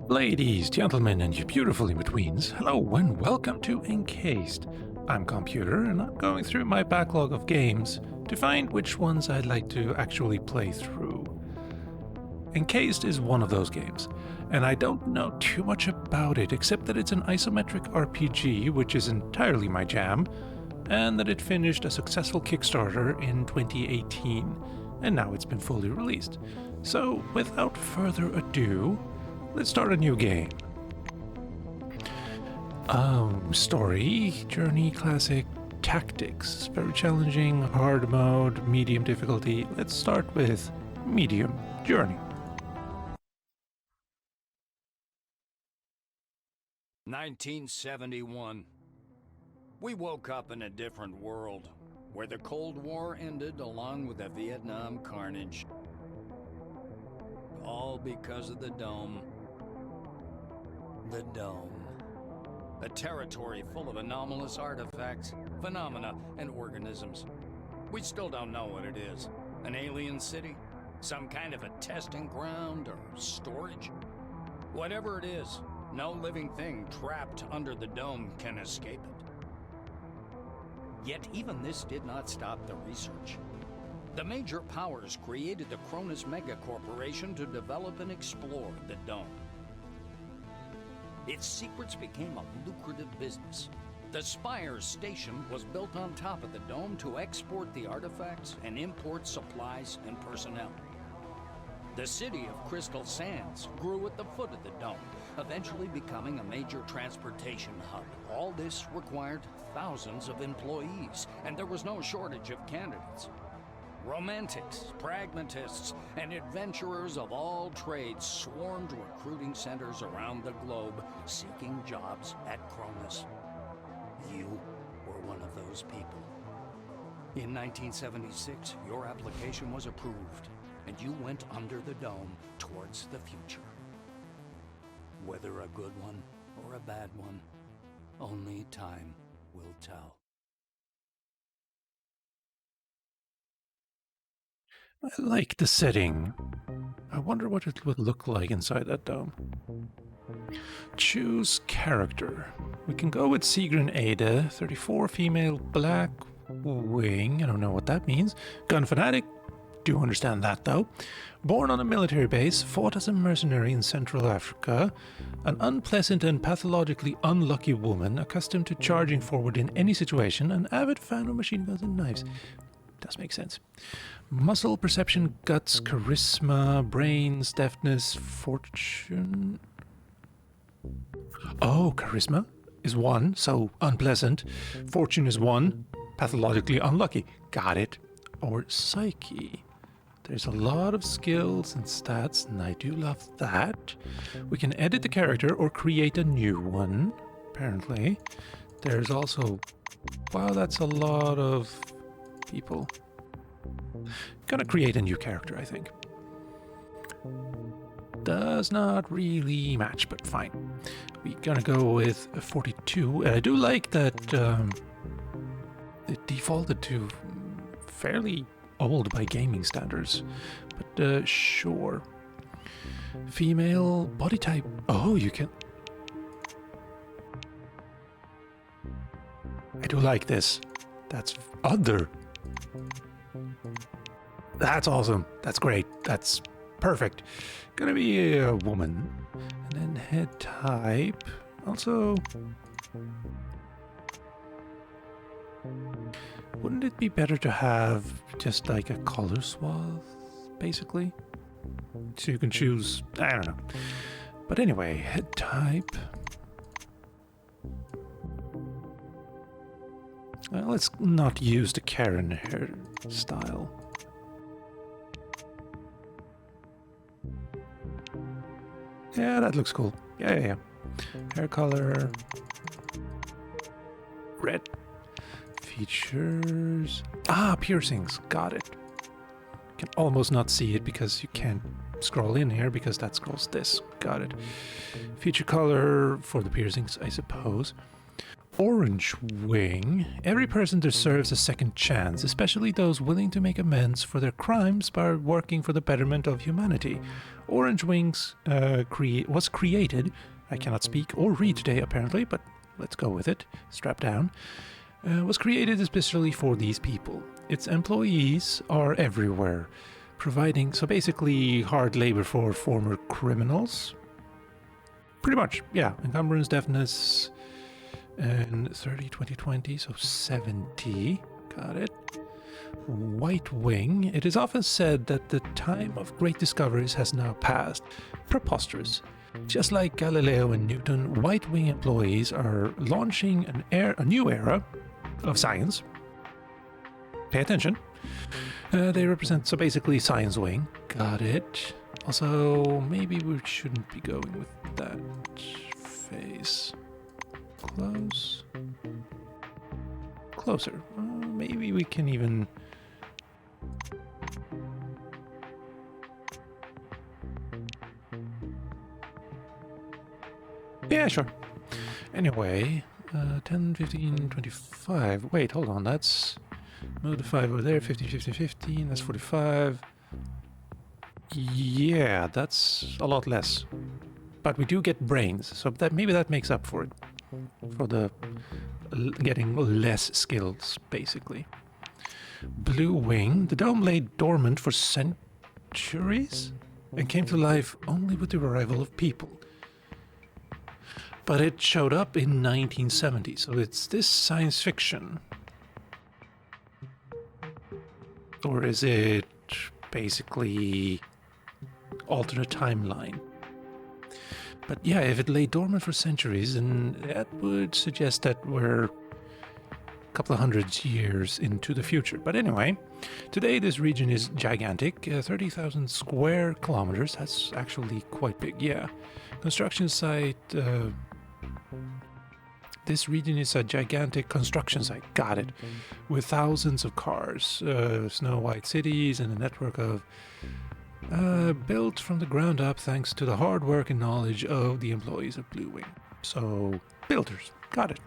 Ladies, gentlemen, and you beautiful in-betweens, hello and welcome to Encased. I'm Calmputer, and I'm going through my backlog of games to find which ones I'd like to actually play through. Encased is one of those games, and I don't know too much about it except that it's an isometric RPG, which is entirely my jam, and that it finished a successful Kickstarter in 2018, and now it's been fully released. So, without further ado, let's start a new game. Story, journey, classic, tactics, very challenging, hard mode, medium difficulty. Let's start with medium, journey. 1971. We woke up in a different world, where the Cold War ended along with the Vietnam carnage. All because of the Dome. The Dome. A territory full of anomalous artifacts, phenomena, and organisms. We still don't know what it is. An alien city? Some kind of a testing ground or storage? Whatever it is, no living thing trapped under the Dome can escape it. Yet even this did not stop the research. The major powers created the Cronus Megacorporation to develop and explore the Dome. Its secrets became a lucrative business. The Spire station was built on top of the Dome to export the artifacts and import supplies and personnel. The city of Crystal Sands grew at the foot of the Dome, eventually becoming a major transportation hub. All this required thousands of employees, and there was no shortage of candidates. Romantics, pragmatists, and adventurers of all trades swarmed recruiting centers around the globe, seeking jobs at Cronus. You were one of those people. In 1976, your application was approved, and you went under the Dome towards the future. Whether a good one or a bad one, only time will tell. I like the setting. I wonder what it would look like inside that dome. Choose character. We can go with Sigrun Ada, 34, female, black wing. I don't know what that means. Gun fanatic. Do understand that though. Born on a military base, fought as a mercenary in Central Africa. An unpleasant and pathologically unlucky woman, accustomed to charging forward in any situation. An avid fan of machine guns and knives. Does make sense. Muscle, perception, guts, charisma, brains, deftness, fortune. Oh, charisma is 1, so unpleasant. Fortune is 1, pathologically unlucky. Got it. Or psyche. There's a lot of skills and stats, and I do love that. We can edit the character or create a new one, apparently. There's also... Wow, that's a lot of people. Gonna create a new character, I think. Does not really match, but fine. We're gonna go with a 42. And I do like that it defaulted to fairly old by gaming standards. But sure. Female body type. Oh, you can... I do like this. That's other. That's awesome. That's great. That's perfect. Gonna be a woman. And then head type. Also... Wouldn't it be better to have just like a color swath, basically? So you can choose... I don't know. But anyway, head type... Well, let's not use the Karen hairstyle. Yeah, that looks cool. Yeah. Hair color. Red. Features. Ah, piercings. Got it. You can almost not see it because you can't scroll in here because that scrolls this. Got it. Feature color for the piercings, I suppose. Orange Wing. Every person deserves a second chance, especially those willing to make amends for their crimes by working for the betterment of humanity. Orange Wings was created, I cannot speak or read today apparently, but let's go with it, strap down, was created especially for these people. Its employees are everywhere, providing, so basically hard labor for former criminals. Pretty much, yeah. Encumbrance, deafness, and 30, 20, 20, so 70. Got it. White Wing. It is often said that the time of great discoveries has now passed. Preposterous. Just like Galileo and Newton, White Wing employees are launching a new era of science. Pay attention. They represent, so basically, Science Wing. Got it. Also, maybe we shouldn't be going with that face. Close. Closer. Maybe we can even... Yeah, sure. Anyway, 10, 15, 25. Wait, hold on. That's... Move the 5 over there. 15, 15, 15. That's 45. Yeah, that's a lot less. But we do get brains, so that maybe that makes up for it. For the getting less skills, basically. Blue Wing. The dome lay dormant for centuries and came to life only with the arrival of people. But it showed up in 1970, so it's this science fiction. Or is it basically alternate timeline? But yeah, if it lay dormant for centuries, then that would suggest that we're a couple of hundred years into the future. But anyway, today this region is gigantic, 30,000 square kilometers. That's actually quite big, yeah. Construction site, this region is a gigantic construction site, got it, with thousands of cars, snow white cities, and a network of built from the ground up thanks to the hard work and knowledge of the employees of Blue Wing. So, builders, got it.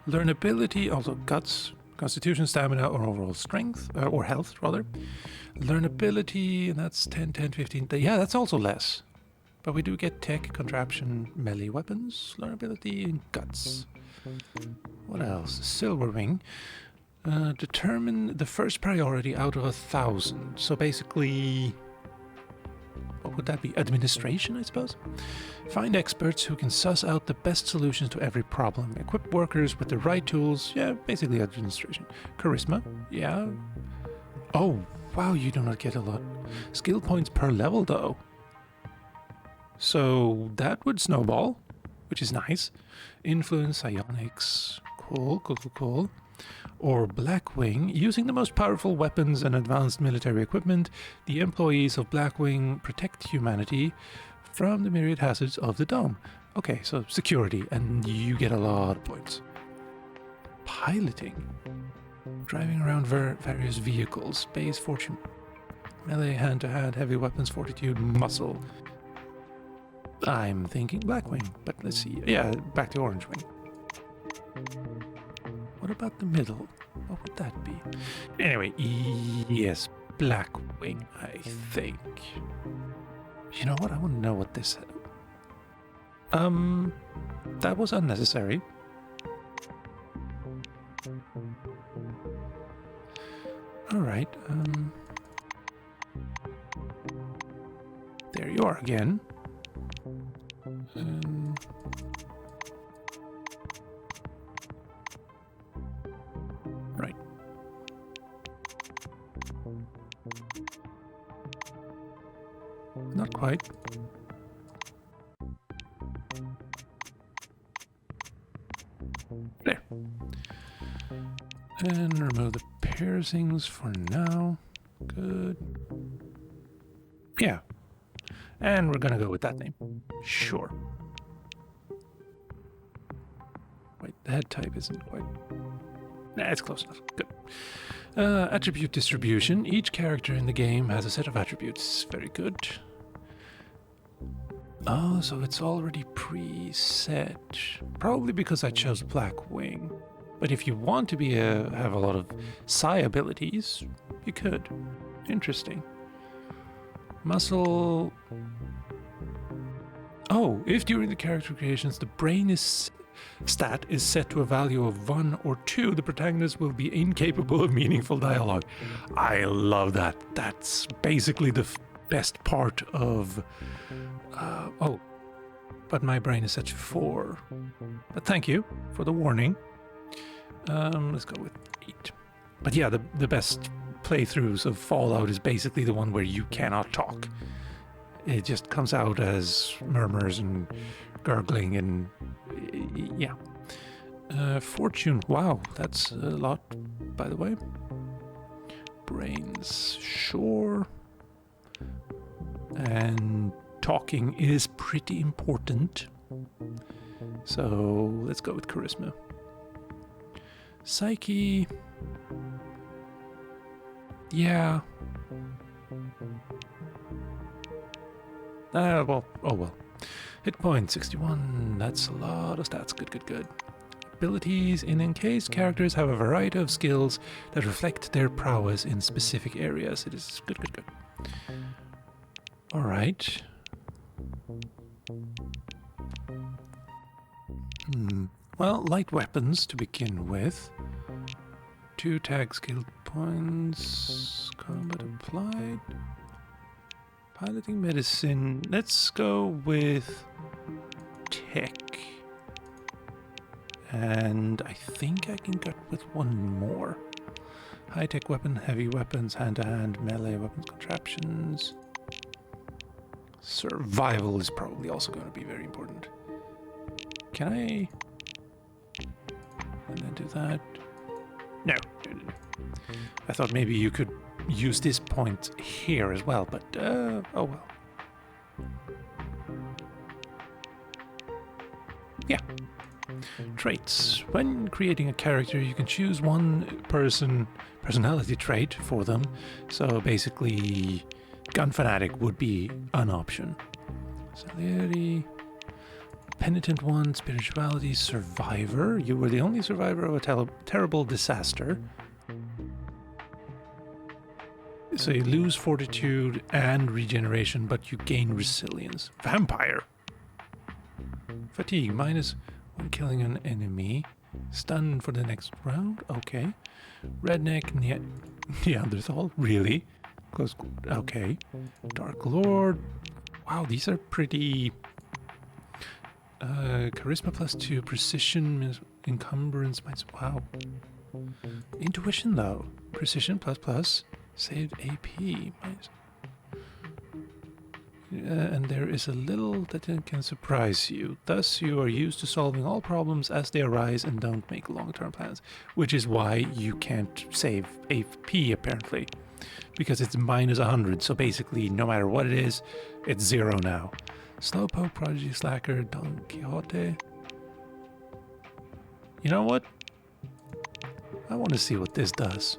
Learnability, also guts, constitution, stamina, or overall strength, or health, rather. Learnability, and that's 10, 10, 15, yeah, that's also less. But we do get tech, contraption, melee weapons, learnability, and guts. What else? Silver Wing. Determine the first priority out of 1,000. So basically, what would that be? Administration, I suppose? Find experts who can suss out the best solutions to every problem. Equip workers with the right tools. Yeah, basically administration. Charisma. Yeah. Oh, wow, you do not get a lot. Skill points per level, though. So that would snowball, which is nice. Influence, psionics, cool. Or Blackwing. Using the most powerful weapons and advanced military equipment, the employees of Blackwing protect humanity from the myriad hazards of the dome. Okay, so security, and you get a lot of points. Piloting. Driving around various vehicles. Base, fortune, melee, hand-to-hand, heavy weapons, fortitude, muscle. I'm thinking Blackwing, but let's see. Yeah, back to Orange Wing. What about the middle? What would that be? Anyway, yes, Blackwing, I think. You know what? I want to know what this... that was unnecessary. Alright, there you are again. Right. Not quite. There. And remove the piercings for now. Good. Yeah. And we're gonna go with that name. Sure. Wait, the head type isn't quite... Nah, it's close enough. Good. Attribute distribution. Each character in the game has a set of attributes. Very good. Oh, so it's already preset. Probably because I chose Black Wing. But if you want to have a lot of psi abilities, you could. Interesting. Muscle. Oh, if during the character creations the brain is stat is set to a value of 1 or 2, the protagonist will be incapable of meaningful dialogue. I love that. That's basically the best part of... oh, but my brain is set to 4. But thank you for the warning. Let's go with 8. But yeah, the best playthroughs of Fallout is basically the one where you cannot talk. It just comes out as murmurs and gurgling and yeah. Fortune, wow, that's a lot, by the way. Brains, sure. And talking is pretty important. So let's go with charisma. Psyche. Yeah. Well, oh well. Hit point 61. That's a lot of stats. Good. Abilities in Encased characters have a variety of skills that reflect their prowess in specific areas. It is good. All right. Well, light weapons to begin with. 2 tag skill points. Combat applied. Piloting medicine. Let's go with tech. And I think I can get with one more. High-tech weapon, heavy weapons, hand-to-hand, melee weapons, contraptions. Survival is probably also going to be very important. Can I... and then do that? No. I thought maybe you could use this point here as well, but oh well. Yeah. Traits. When creating a character, you can choose one personality trait for them. So basically, gun fanatic would be an option. Celerity, penitent one, spirituality, survivor. You were the only survivor of a terrible disaster. So you lose fortitude and regeneration, but you gain resilience. Vampire. Fatigue, -1 killing an enemy. Stun for the next round. Okay. Redneck, Neanderthal. Really? Close. Okay. Dark Lord. Wow, these are pretty... charisma +2, precision, encumbrance, wow. Intuition though. Precision ++. Saved AP. And there is a little that can surprise you. Thus, you are used to solving all problems as they arise and don't make long-term plans. Which is why you can't save AP, apparently. Because it's -100, so basically, no matter what it is, it's 0 now. Slowpoke, Prodigy Slacker, Don Quixote. You know what? I want to see what this does.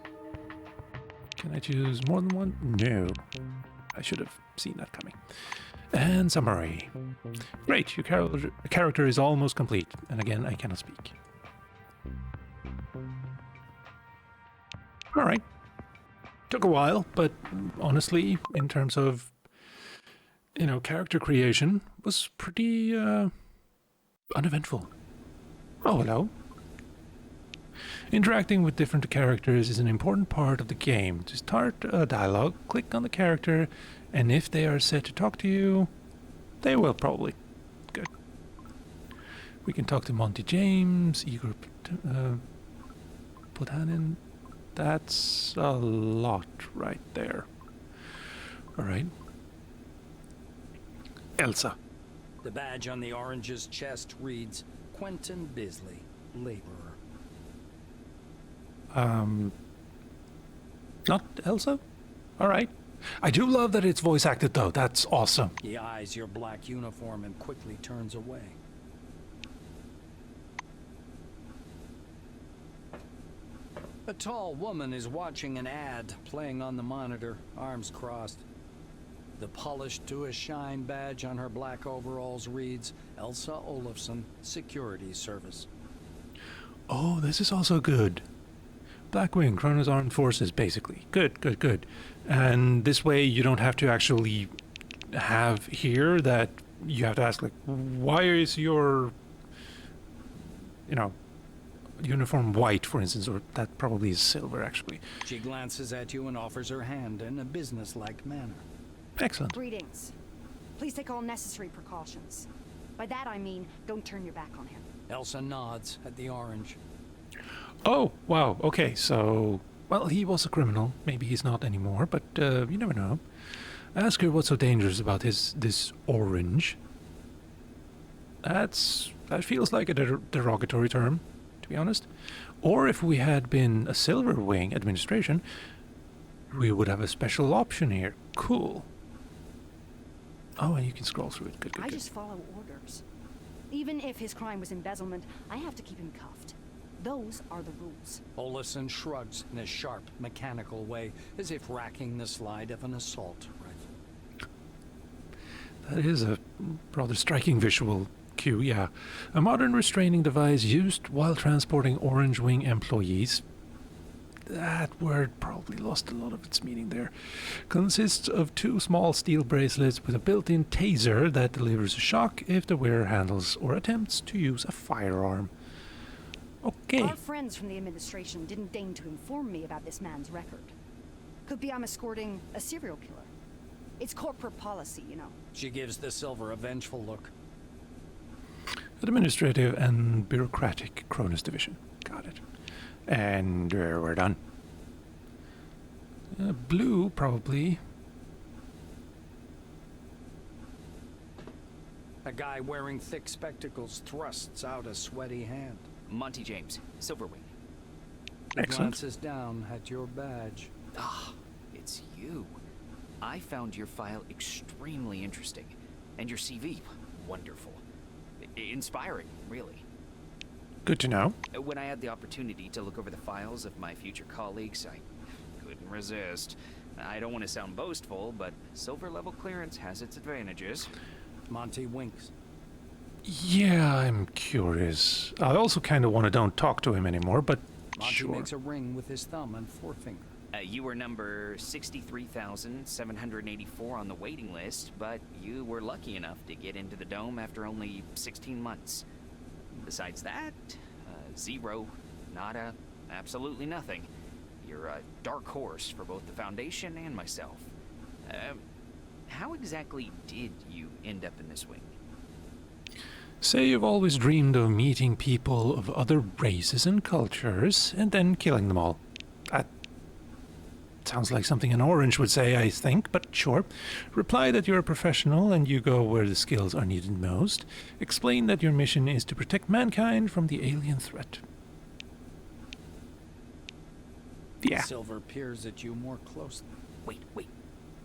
Can I choose more than one? No. I should have seen that coming. And summary. Great, your character is almost complete. And again, I cannot speak. Alright. Took a while, but honestly, in terms of, you know, character creation, was pretty uneventful. Oh, hello. Interacting with different characters is an important part of the game. To start a dialogue, click on the character, and if they are set to talk to you, they will probably. Good. We can talk to Monty James, Igor Platanin. That's a lot right there. Alright. Elsa. The badge on the orange's chest reads, Quentin Bisley, laborer. Not Elsa? Alright. I do love that it's voice acted though, that's awesome. He eyes your black uniform and quickly turns away. A tall woman is watching an ad playing on the monitor, arms crossed. The polished to a shine badge on her black overalls reads Elsa Olafson, Security Service. Oh, this is also good. Blackwing, Kronos Armed Forces, basically. Good, good, good. And this way you don't have to actually have here that you have to ask, like, why is your, uniform white, for instance, or that probably is silver, actually. She glances at you and offers her hand in a businesslike manner. Excellent. Greetings. Please take all necessary precautions. By that I mean, don't turn your back on him. Elsa nods at the orange. Oh, wow, okay, so, well, he was a criminal. Maybe he's not anymore, but you never know. Ask her what's so dangerous about this orange. That feels like a derogatory term, to be honest. Or if we had been a Silver Wing administration, we would have a special option here. Cool. Oh, and you can scroll through it. Good, good, I good. just follow orders. Even if his crime was embezzlement, I have to keep him cuffed. Those are the rules. Olafson shrugs in a sharp, mechanical way, as if racking the slide of an assault rifle. That is a rather striking visual cue, yeah. A modern restraining device used while transporting Orange Wing employees. That word probably lost a lot of its meaning there. Consists of 2 small steel bracelets with a built-in taser that delivers a shock if the wearer handles or attempts to use a firearm. Okay. Our friends from the administration didn't deign to inform me about this man's record. Could be I'm escorting a serial killer. It's corporate policy, you know. She gives the silver a vengeful look. Administrative and bureaucratic Cronus Division. Got it. And we're done. Blue, probably. A guy wearing thick spectacles thrusts out a sweaty hand. Monty James, Silverwing. He Excellent. glances down at your badge. Ah, it's you. I found your file extremely interesting. And your CV, wonderful. Inspiring, really. Good to know. When I had the opportunity to look over the files of my future colleagues, I couldn't resist. I don't want to sound boastful, but silver level clearance has its advantages. Monty winks. Yeah, I'm curious. I also kind of want to don't talk to him anymore, but Monty sure. makes a ring with his thumb and forefinger. You were number 63,784 on the waiting list, but you were lucky enough to get into the dome after only 16 months. Besides that, zero, nada, absolutely nothing. You're a dark horse for both the Foundation and myself. How exactly did you end up in this wing? Say you've always dreamed of meeting people of other races and cultures, and then killing them all. That sounds like something an orange would say, I think, but sure. Reply that you're a professional and you go where the skills are needed most. Explain that your mission is to protect mankind from the alien threat. Yeah. Silver peers at you more closely. Wait.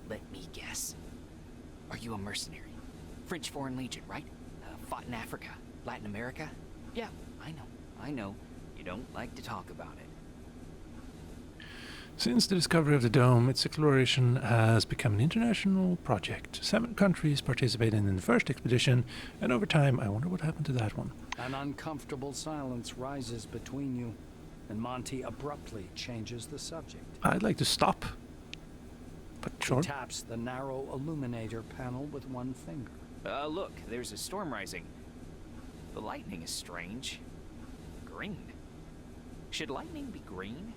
Let me guess. Are you a mercenary? French Foreign Legion, right? Fought in Africa, Latin America? Yeah, I know. You don't like to talk about it. Since the discovery of the dome, its exploration has become an international project. 7 countries participated in the first expedition, and over time, I wonder what happened to that one. An uncomfortable silence rises between you, and Monty abruptly changes the subject. I'd like to stop, but sure. He taps the narrow illuminator panel with one finger. Look, there's a storm rising. The lightning is strange. Green. Should lightning be green?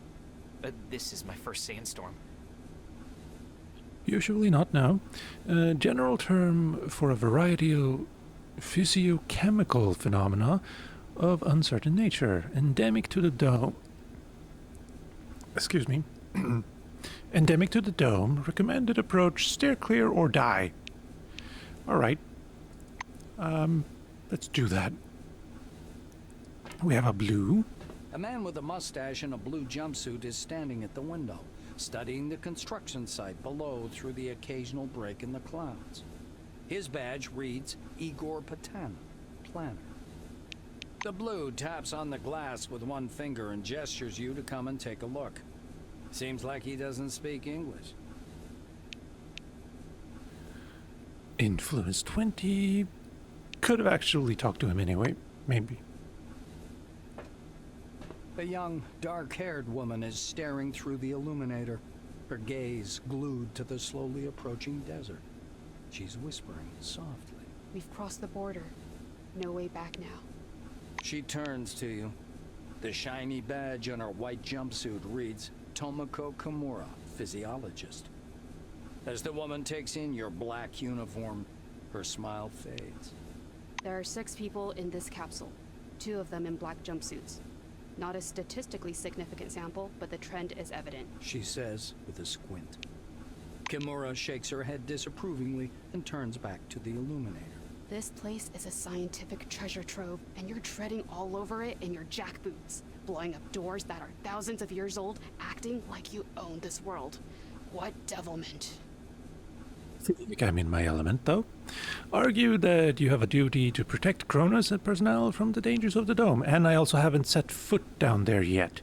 This is my first sandstorm. Usually not, no. General term for a variety of physiochemical phenomena of uncertain nature, endemic to the dome. Excuse me. Endemic to the dome, recommended approach, steer clear or die. All right. Let's do that. We have a blue. A man with a mustache and a blue jumpsuit is standing at the window, studying the construction site below through the occasional break in the clouds. His badge reads Igor Patana, planner. The blue taps on the glass with one finger and gestures you to come and take a look. Seems like he doesn't speak English. Influence 20. Could have actually talked to him anyway. Maybe. A young, dark-haired woman is staring through the illuminator, her gaze glued to the slowly approaching desert. She's whispering softly. We've crossed the border. No way back now. She turns to you. The shiny badge on her white jumpsuit reads, Tomoko Kimura, physiologist. As the woman takes in your black uniform, her smile fades. There are 6 people in this capsule. 2 of them in black jumpsuits. Not a statistically significant sample, but the trend is evident. She says with a squint. Kimura shakes her head disapprovingly and turns back to the illuminator. This place is a scientific treasure trove, and you're treading all over it in your jackboots, blowing up doors that are thousands of years old, acting like you own this world. What devilment. I think I'm in my element, though. Argue that you have a duty to protect Cronus and personnel from the dangers of the dome, and I also haven't set foot down there yet.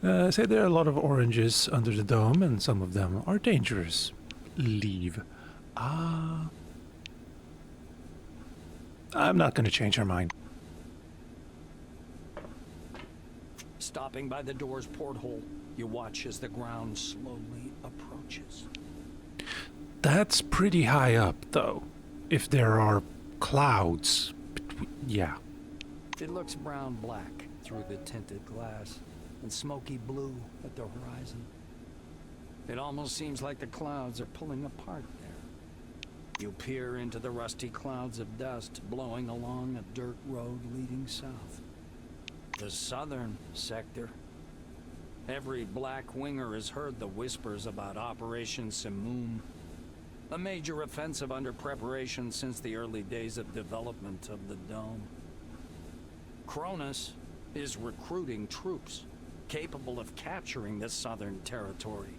Say there are a lot of oranges under the dome, and some of them are dangerous. Leave. I'm not going to change her mind. Stopping by the door's porthole, you watch as the ground slowly approaches. That's pretty high up, though. If there are clouds yeah. It looks brown-black through the tinted glass and smoky blue at the horizon. It almost seems like the clouds are pulling apart there. You peer into the rusty clouds of dust blowing along a dirt road leading south. The southern sector. Every black winger has heard the whispers about Operation Simoom, a major offensive under preparation since the early days of development of the dome. Cronus is recruiting troops capable of capturing the southern territory,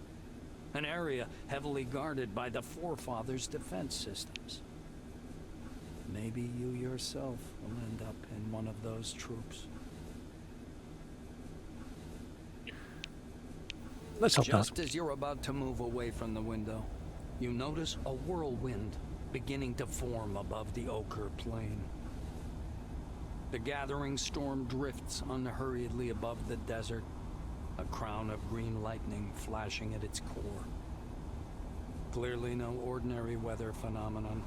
an area heavily guarded by the Forefathers' defense systems. Maybe you yourself will end up in one of those troops. Let's hope not. Just as you're about to move away from the window, you notice a whirlwind beginning to form above the ochre plain. The gathering storm drifts unhurriedly above the desert, a crown of green lightning flashing at its core. Clearly no ordinary weather phenomenon.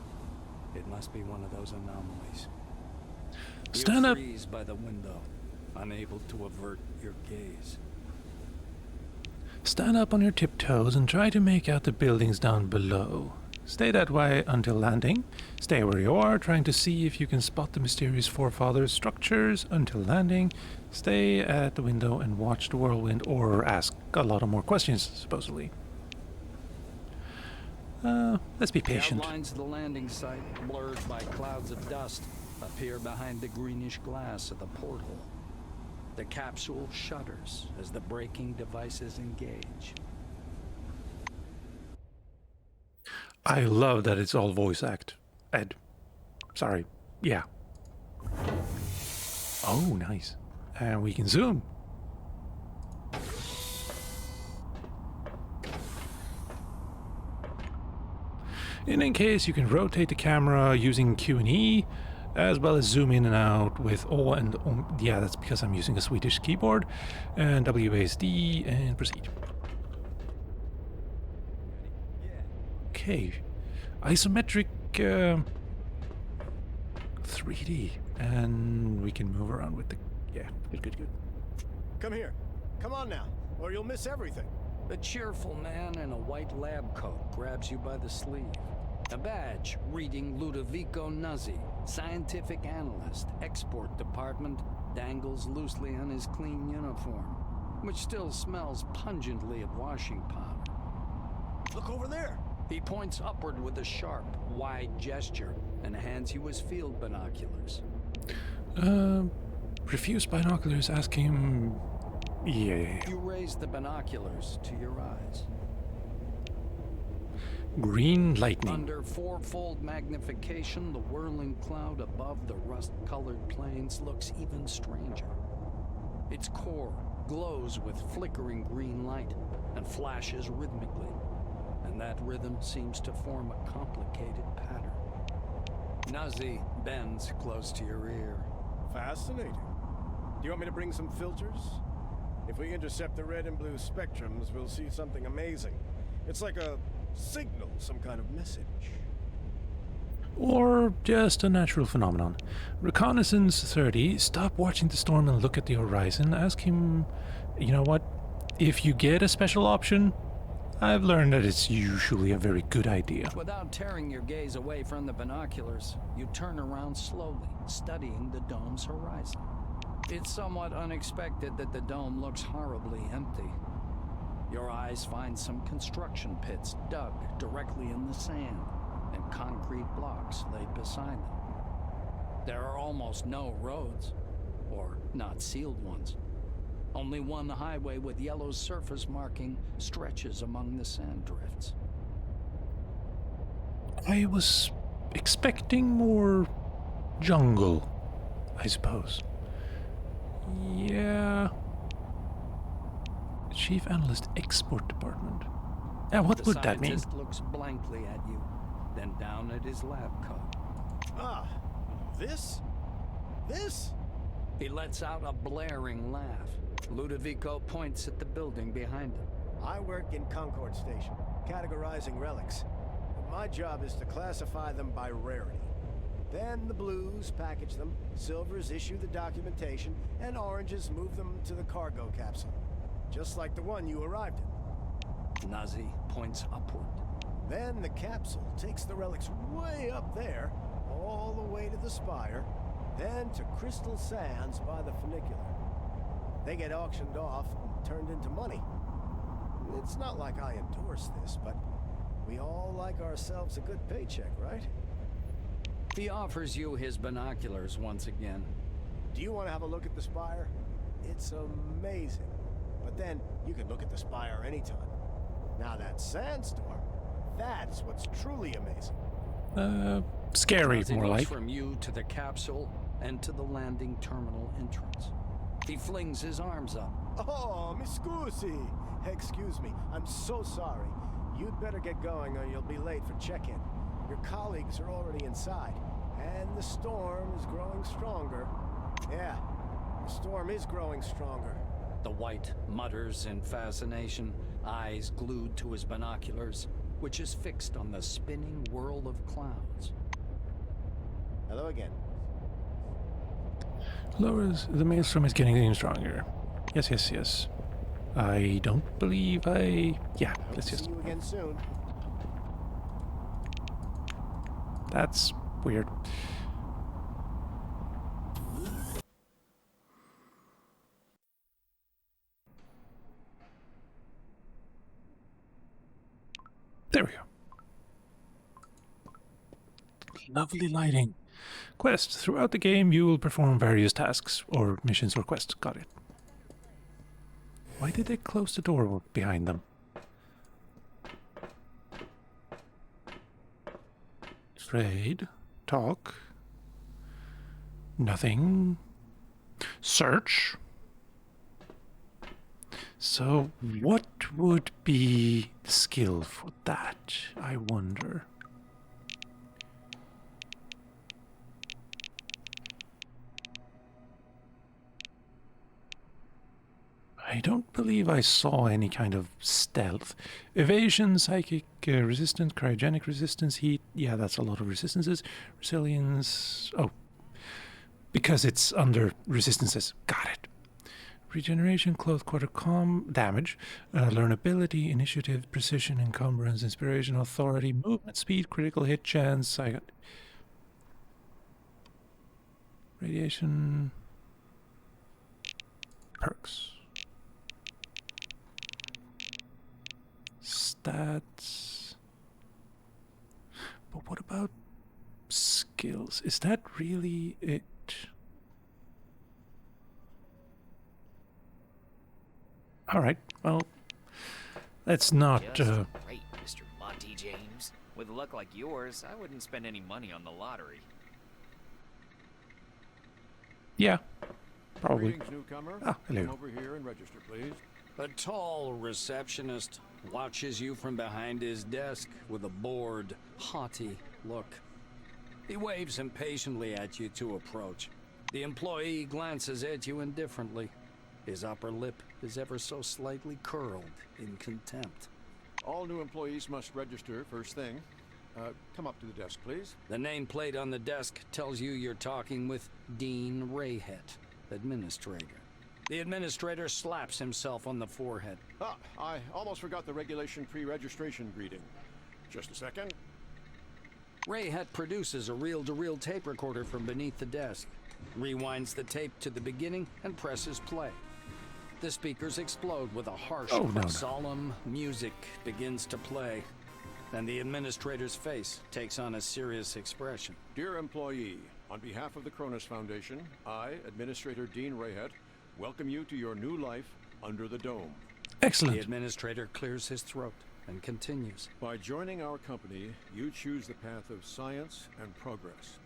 It must be one of those anomalies. Stand You up. freeze by the window, unable to avert your gaze. Stand up on your tiptoes and try to make out the buildings down below. Stay that way until landing. Stay where you are, trying to see if you can spot the mysterious Forefathers' structures until landing. Stay at the window and watch the whirlwind, or ask a lot of more questions, supposedly. Let's be patient. The outlines of the landing site, blurred by clouds of dust, appear behind the greenish glass of the porthole. The capsule shudders as the braking devices engage. I love that it's all voice act. Ed. Sorry. Yeah. Oh, nice. And we can zoom. In Encased, you can rotate the camera using Q and E, as well as zoom in and out with O and yeah, that's because I'm using a Swedish keyboard, and WASD, and proceed. Okay, isometric 3D, and we can move around with the, yeah, good. Come here. Come on now, or you'll miss everything. A cheerful man in a white lab coat grabs you by the sleeve. A badge reading Ludovico Nuzzi, scientific analyst, export department, dangles loosely on his clean uniform, which still smells pungently of washing powder. Look over there. He points upward with a sharp, wide gesture and hands you his field binoculars. Refuse binoculars, ask him... Yeah. You raise the binoculars to your eyes. Green lightning. Under fourfold magnification, the whirling cloud above the rust-colored plains looks even stranger. Its core glows with flickering green light and flashes rhythmically, and that rhythm seems to form a complicated pattern. Nazi bends close to your ear. Fascinating. Do you want me to bring some filters? If we intercept the red and blue spectrums, we'll see something amazing. It's like a signal, some kind of message. Or just a natural phenomenon. Reconnaissance 30, stop watching the storm and look at the horizon. Ask him, you know what? If you get a special option, I've learned that it's usually a very good idea. Without tearing your gaze away from the binoculars, you turn around slowly, studying the dome's horizon. It's somewhat unexpected that the dome looks horribly empty. Your eyes find some construction pits dug directly in the sand, and concrete blocks laid beside them. There are almost no roads, or not sealed ones. Only one highway with yellow surface marking stretches among the sand drifts. I was expecting more jungle, I suppose. Yeah. Chief Analyst Export Department. What would that mean? The scientist looks blankly at you, then down at his lab coat. Ah, this? This? He lets out a blaring laugh. Ludovico points at the building behind him. I work in Concord Station, categorizing relics. My job is to classify them by rarity. Then the blues package them, silvers issue the documentation, and oranges move them to the cargo capsule. Just like the one you arrived in. Nazi points upward. Then the capsule takes the relics way up there, all the way to the spire, then to Crystal Sands by the funicular. They get auctioned off and turned into money. It's not like I endorse this, but we all like ourselves a good paycheck, right? He offers you his binoculars once again. Do you want to have a look at the spire? It's amazing. But then, you can look at the spire anytime. Now that sandstorm, that's what's truly amazing. Scary, Nazi more looks like. from you to the capsule and to the landing terminal entrance. He flings his arms up. Oh, mi scusi. Excuse me, I'm so sorry. You'd better get going or you'll be late for check-in. Your colleagues are already inside, and the storm is growing stronger. Yeah, the storm is growing stronger. The White mutters in fascination, eyes glued to his binoculars, which is fixed on the spinning whirl of clouds. Hello again. Lowers the maelstrom is getting stronger. Yes, yes, yes. I don't believe I... Yeah, let's See just... you again soon. That's weird. There we go. Lovely lighting. Quest. Throughout the game, you will perform various tasks, or missions or quests. Got it. Why did they close the door behind them? Trade. Talk. Nothing. Search. So, what would be the skill for that, I wonder? I don't believe I saw any kind of stealth. Evasion, psychic resistance, cryogenic resistance, heat. Yeah, that's a lot of resistances. Resilience. Oh, because it's under resistances. Got it. Regeneration, close quarter damage, learnability, initiative, precision, encumbrance, inspiration, authority, movement, speed, critical hit chance. I got radiation, perks, stats. But what about skills? Is that really it? All right. Well, let's not. Just great, Mr. Monty James. With luck like yours, I wouldn't spend any money on the lottery. Yeah, probably. Greetings, newcomer. Ah, hello. Come over here and register, please. A tall receptionist watches you from behind his desk with a bored, haughty look. He waves impatiently at you to approach. The employee glances at you indifferently. His upper lip is ever so slightly curled in contempt. All new employees must register first thing. Come up to the desk, please. The nameplate on the desk tells you you're talking with Dean Rayhet, administrator. The administrator slaps himself on the forehead. Ah, I almost forgot the regulation pre-registration greeting. Just a second. Rayhet produces a reel-to-reel tape recorder from beneath the desk, rewinds the tape to the beginning, and presses play. The speakers explode with a harsh, solemn music begins to play, and the administrator's face takes on a serious expression. Dear employee, on behalf of the Cronus Foundation, I, Administrator Dean Rayhet, welcome you to your new life under the dome. Excellent. The administrator clears his throat and continues. By joining our company, you choose the path of science and progress.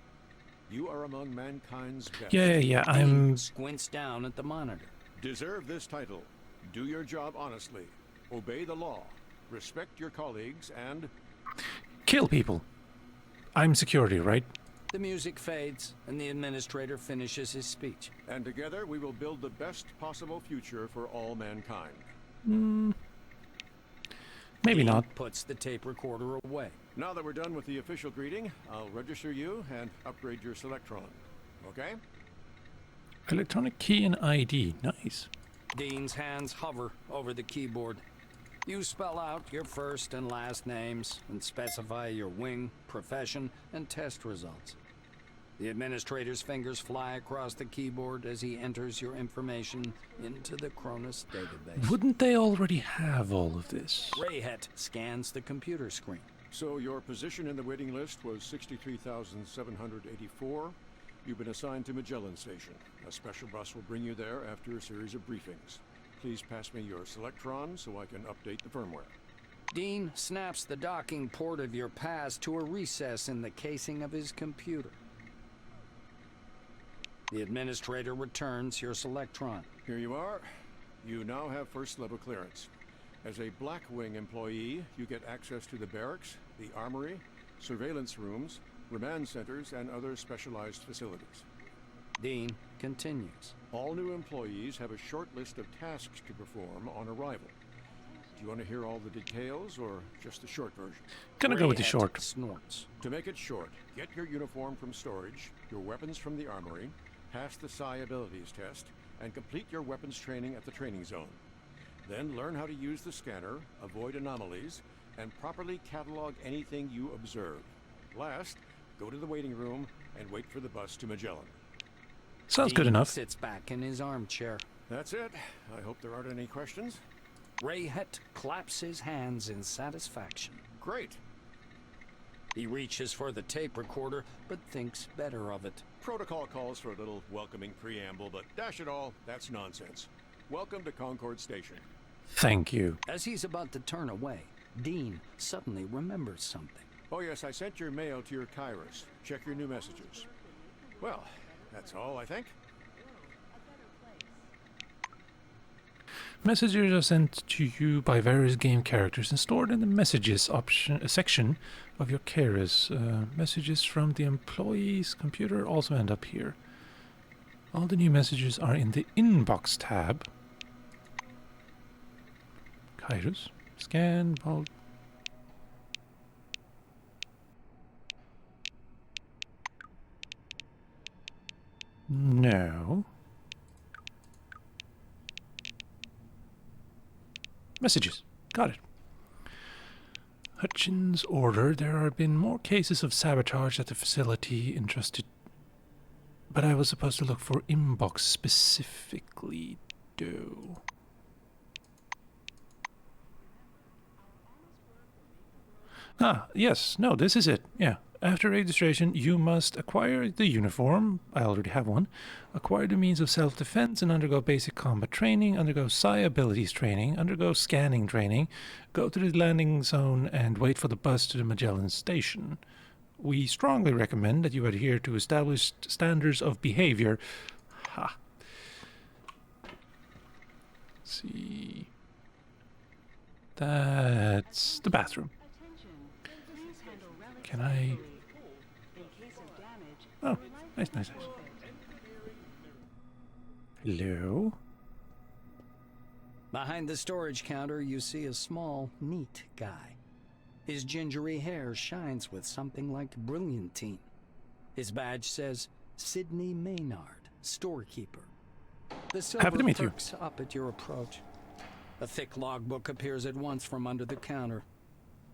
You are among mankind's best. Yeah, I'm... Squints down at the monitor. Deserve this title. Do your job honestly. Obey the law. Respect your colleagues and... kill people. I'm security, right? The music fades, and the administrator finishes his speech. And together we will build the best possible future for all mankind. Maybe Dean not. Puts the tape recorder away. Now that we're done with the official greeting, I'll register you and upgrade your Selectron. Okay? Electronic key and ID. Nice. Dean's hands hover over the keyboard. You spell out your first and last names and specify your wing, profession, and test results. The administrator's fingers fly across the keyboard as he enters your information into the Cronus database. Wouldn't they already have all of this? Rayhet scans the computer screen. So your position in the waiting list was 63,784. You've been assigned to Magellan Station. A special bus will bring you there after a series of briefings. Please pass me your Selectron so I can update the firmware. Dean snaps the docking port of your pass to a recess in the casing of his computer. The administrator returns your Selectron. Here you are. You now have first level clearance. As a Black Wing employee, you get access to the barracks, the armory, surveillance rooms, remand centers, and other specialized facilities. Dean continues. All new employees have a short list of tasks to perform on arrival. Do you want to hear all the details or just the short version? Gonna go with the short. Snorts. To make it short, get your uniform from storage, your weapons from the armory, pass the Psi abilities test, and complete your weapons training at the training zone. Then learn how to use the scanner, avoid anomalies, and properly catalog anything you observe. Last, go to the waiting room and wait for the bus to Magellan. Sounds Dean good enough. Sits back in his armchair. That's it. I hope there aren't any questions. Rayhet claps his hands in satisfaction. Great. He reaches for the tape recorder, but thinks better of it. Protocol calls for a little welcoming preamble, but dash it all, that's nonsense. Welcome to Concord Station. Thank you. As he's about to turn away, Dean suddenly remembers something. Oh yes, I sent your mail to your Kairos. Check your new messages. Well, that's all, I think. Messages are sent to you by various game characters and stored in the messages section of your Kairos. Messages from the employee's computer also end up here. All the new messages are in the inbox tab. Kairos. Scan. Vault. No. Messages. Got it. Hutchins' order. There have been more cases of sabotage at the facility entrusted. But I was supposed to look for inbox specifically, though. Ah, yes. No, this is it. Yeah. After registration, you must acquire the uniform. I already have one. Acquire the means of self-defense and undergo basic combat training, undergo psi abilities training, undergo scanning training, go to the landing zone, and wait for the bus to the Magellan Station. We strongly recommend that you adhere to established standards of behavior. Ha. Let's see. That's the bathroom. Can I... Oh, nice. Hello? Behind the storage counter, you see a small, neat guy. His gingery hair shines with something like brilliantine. His badge says, Sidney Maynard, storekeeper. The silver Happy to meet you. perks up at your approach. A thick logbook appears at once from under the counter.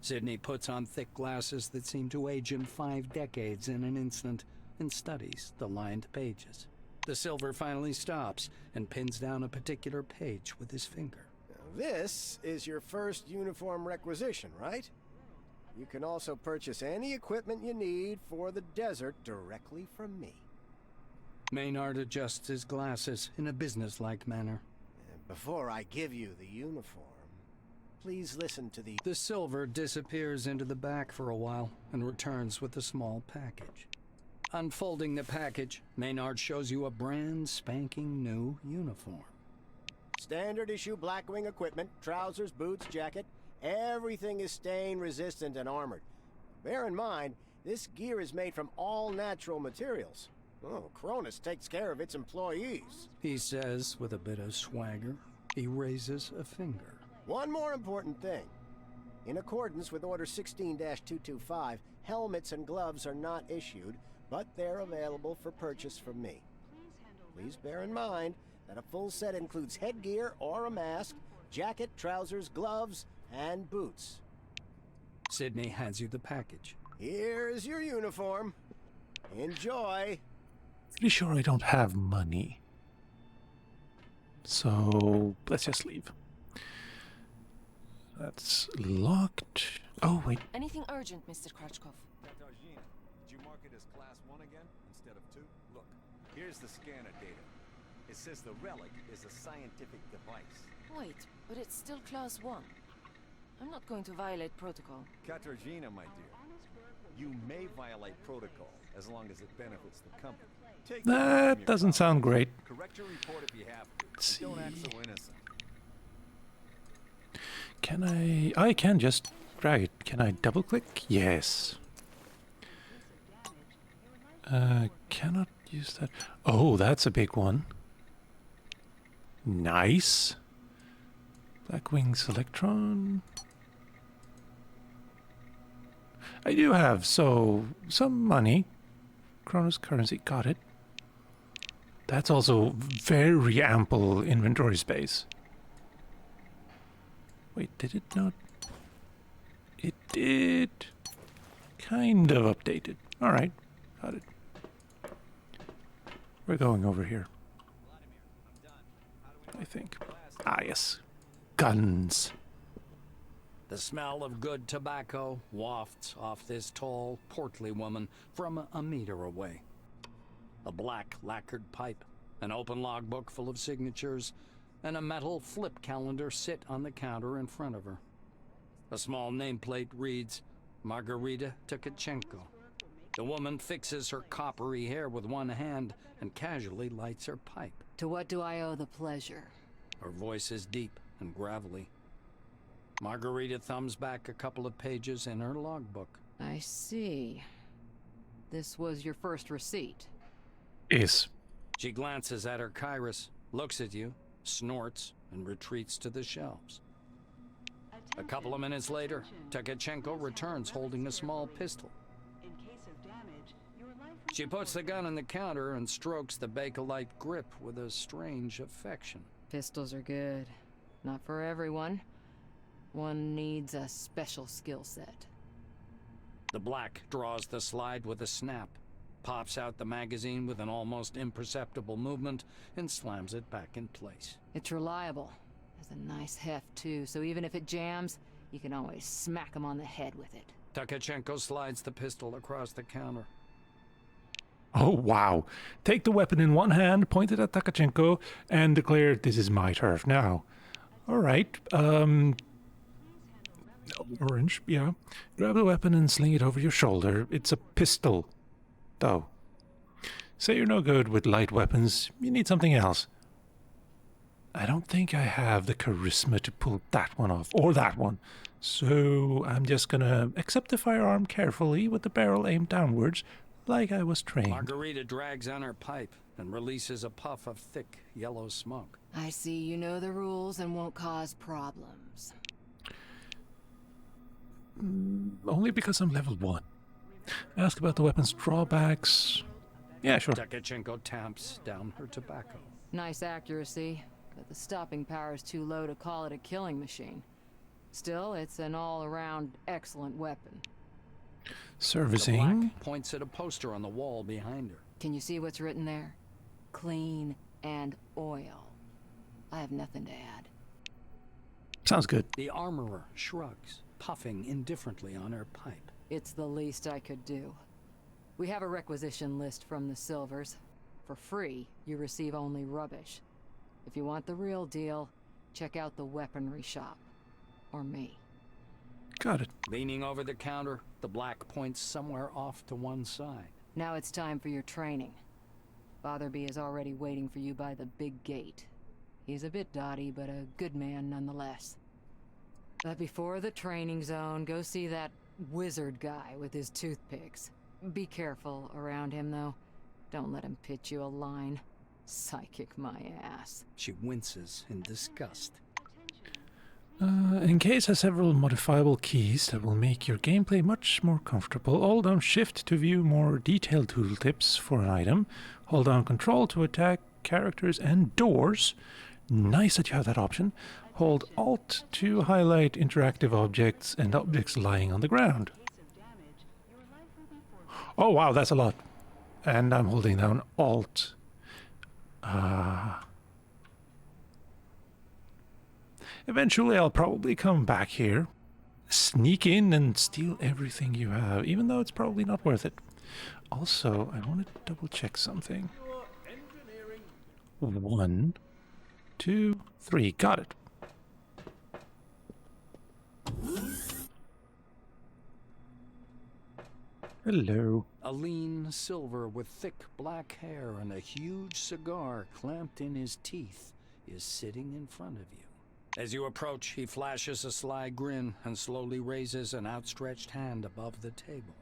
Sidney puts on thick glasses that seem to age him 5 decades in an instant and studies the lined pages. The silver finally stops and pins down a particular page with his finger. This is your first uniform requisition, right? You can also purchase any equipment you need for the desert directly from me. Maynard adjusts his glasses in a businesslike manner. And before I give you the uniform, please listen to the... The silver disappears into the back for a while and returns with a small package. Unfolding the package, Maynard shows you a brand spanking new uniform. Standard issue Blackwing equipment, trousers, boots, jacket. Everything is stain resistant and armored. Bear in mind, this gear is made from all natural materials. Oh, Cronus takes care of its employees. He says with a bit of swagger. He raises a finger. One more important thing. In accordance with Order 16-225, helmets and gloves are not issued, but they're available for purchase from me. Please bear in mind that a full set includes headgear or a mask, jacket, trousers, gloves, and boots. Sidney hands you the package. Here's your uniform. Enjoy. Pretty sure I don't have money. So let's just leave. That's locked. Oh, wait. Anything urgent, Mr. Krachkov? Katarzyna, did you mark it as Class 1 again, instead of 2? Look, here's the scanner data. It says the relic is a scientific device. Wait, but it's still Class 1. I'm not going to violate protocol. Katarzyna, my dear, you may violate protocol as long as it benefits the company. Take that from That your doesn't sound great. Correct your report if you have to. Let's But don't act see. so innocent. Can I can just drag it. Can I double click? Yes. Cannot use that. Oh, that's a big one. Nice. Blackwing Selectron. I do have some money. Chronos currency, got it. That's also very ample inventory space. Wait, did it not? It did. Kind of updated. Alright, got it. We're going over here. I think. Ah, yes. Guns. The smell of good tobacco wafts off this tall, portly woman from a meter away. A black lacquered pipe, an open logbook full of signatures, and a metal flip calendar sit on the counter in front of her. A small nameplate reads, Margarita Tkachenko. The woman fixes her coppery hair with one hand and casually lights her pipe. To what do I owe the pleasure? Her voice is deep and gravelly. Margarita thumbs back a couple of pages in her logbook. I see. This was your first receipt. Is. She glances at her Kairos, looks at you, snorts, and retreats to the shelves. A couple of minutes later, Tkachenko returns holding a small pistol. She puts the gun on the counter and strokes the Bakelite grip with a strange affection. Pistols are good. Not for everyone. One needs a special skill set. The black draws the slide with a snap, pops out the magazine with an almost imperceptible movement, and slams it back in place. It's reliable. Has a nice heft, too, so even if it jams, you can always smack him on the head with it. Tkachenko slides the pistol across the counter. Oh, wow. Take the weapon in one hand, point it at Tkachenko, and declare, this is my turf now. Alright, orange, yeah. Grab the weapon and sling it over your shoulder. It's a pistol, though. Say you're no good with light weapons. You need something else. I don't think I have the charisma to pull that one off, or that one. So I'm just gonna accept the firearm carefully with the barrel aimed downwards, like I was trained. Margarita drags on her pipe and releases a puff of thick yellow smoke. I see you know the rules and won't cause problems. Only because I'm level 1. Ask about the weapon's drawbacks. Yeah, sure. Takachenko tamps down her tobacco. Nice accuracy, but the stopping power is too low to call it a killing machine. Still, it's an all-around excellent weapon. The Servicing. black points at a poster on the wall behind her. Can you see what's written there? Clean and oil. I have nothing to add. Sounds good. The armorer shrugs, puffing indifferently on her pipe. It's the least I could do. We have a requisition list from the Silvers. For free, you receive only rubbish. If you want the real deal, check out the weaponry shop. Or me. Got it. Leaning over the counter, the black points somewhere off to one side. Now it's time for your training. Fatherby is already waiting for you by the big gate. He's a bit dotty, but a good man nonetheless. But before the training zone, go see that wizard guy with his toothpicks. Be careful around him, though. Don't let him pitch you a line. Psychic my ass. She winces in disgust. Encased has several modifiable keys that will make your gameplay much more comfortable. Hold down Shift to view more detailed tooltips for an item. Hold down Control to attack characters and doors. Nice that you have that option. Hold Alt to highlight interactive objects and objects lying on the ground. Oh wow, that's a lot. And I'm holding down Alt. Eventually I'll probably come back here, sneak in and steal everything you have, even though it's probably not worth it. Also, I want to double check something. 1, 2, 3, got it. Hello. A lean silver with thick black hair and a huge cigar clamped in his teeth is sitting in front of you. As you approach, he flashes a sly grin and slowly raises an outstretched hand above the table.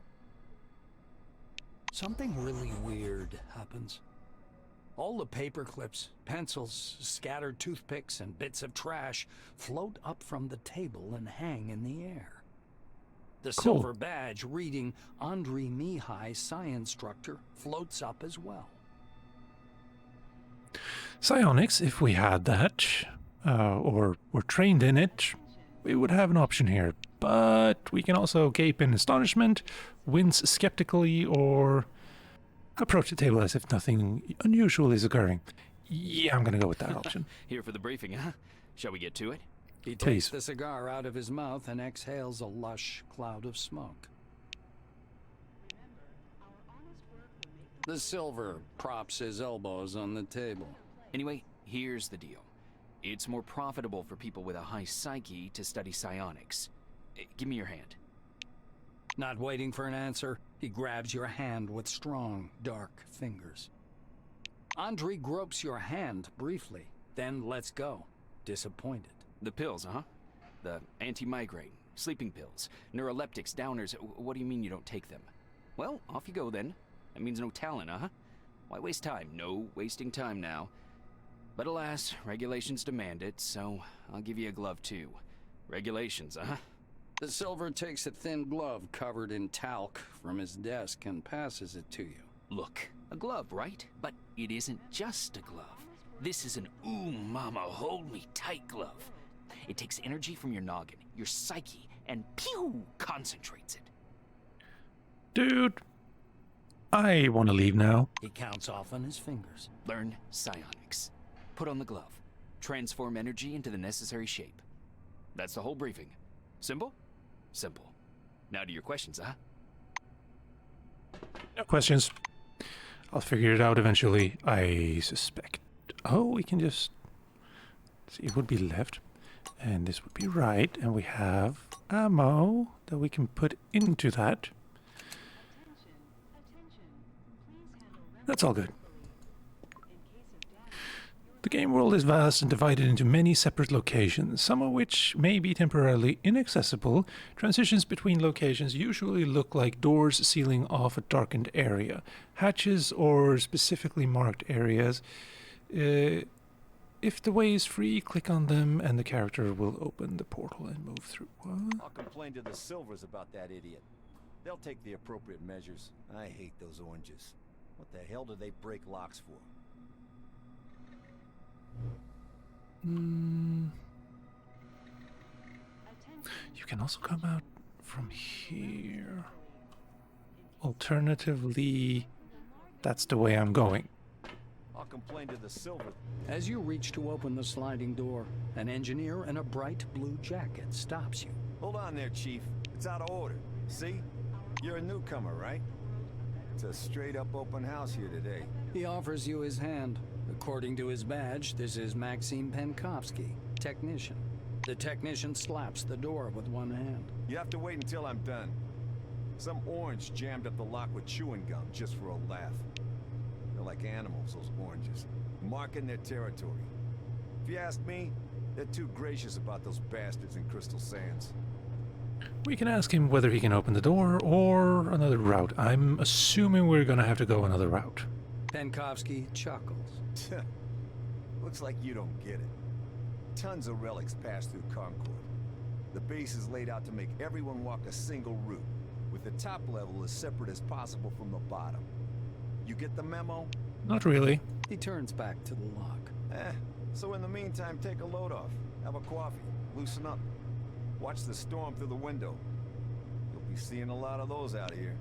Something really weird happens. All the paper clips, pencils, scattered toothpicks, and bits of trash float up from the table and hang in the air. The Cool. silver badge reading Andrei Mihai, Science Instructor, floats up as well. Psionics, if we had that, or were trained in it, we would have an option here. But we can also gape in astonishment, wince skeptically, or approach the table as if nothing unusual is occurring. Yeah, I'm gonna go with that option. Here for the briefing, huh? Shall we get to it? He Please. takes the cigar out of his mouth and exhales a lush cloud of smoke. The silver props his elbows on the table. Anyway, here's the deal. It's more profitable for people with a high psyche to study psionics. Give me your hand. Not waiting for an answer, he grabs your hand with strong, dark fingers. Andrei gropes your hand briefly, then lets go, disappointed. The pills, huh? The anti-migraine, sleeping pills, neuroleptics, downers. What do you mean you don't take them? Well, off you go then. That means no talent, huh? Why waste time? No wasting time now. But alas, regulations demand it, so I'll give you a glove too. Regulations, huh? The silver takes a thin glove covered in talc from his desk and passes it to you. Look, a glove, right? But it isn't just a glove. This is an ooh mama, hold me tight glove. It takes energy from your noggin, your psyche, and pew, concentrates it. Dude, I want to leave now. He counts off on his fingers. Learn psionics. Put on the glove. Transform energy into the necessary shape. That's the whole briefing. Simple? Simple. Now to your questions, huh? No questions. I'll figure it out eventually, I suspect. Oh, we can just see, it would be left, and this would be right, and we have ammo that we can put into that. That's all good. The game world is vast and divided into many separate locations, some of which may be temporarily inaccessible. Transitions between locations usually look like doors sealing off a darkened area, hatches or specifically marked areas. If the way is free, click on them and the character will open the portal and move through. What? I'll complain to the Silvers about that idiot. They'll take the appropriate measures. I hate those oranges. What the hell do they break locks for? You can also come out from here. Alternatively, that's the way I'm going. I'll complain to the Silver. As you reach to open the sliding door, an engineer in a bright blue jacket stops you. Hold on there, Chief. It's out of order. See? You're a newcomer, right? It's a straight-up open house here today. He offers you his hand. According to his badge, this is Maxim Penkovsky, technician. The technician slaps the door with one hand. You have to wait until I'm done. Some orange jammed up the lock with chewing gum just for a laugh. They're like animals, those oranges, marking their territory. If you ask me, they're too gracious about those bastards in Crystal Sands. We can ask him whether he can open the door or another route. I'm assuming we're gonna have to go another route. Penkovsky chuckles. Looks like you don't get it. Tons of relics pass through Concord. The base is laid out to make everyone walk a single route, with the top level as separate as possible from the bottom. You get the memo? Not really. He turns back to the lock. So in the meantime, take a load off. Have a coffee. Loosen up. Watch the storm through the window. You'll be seeing a lot of those out here.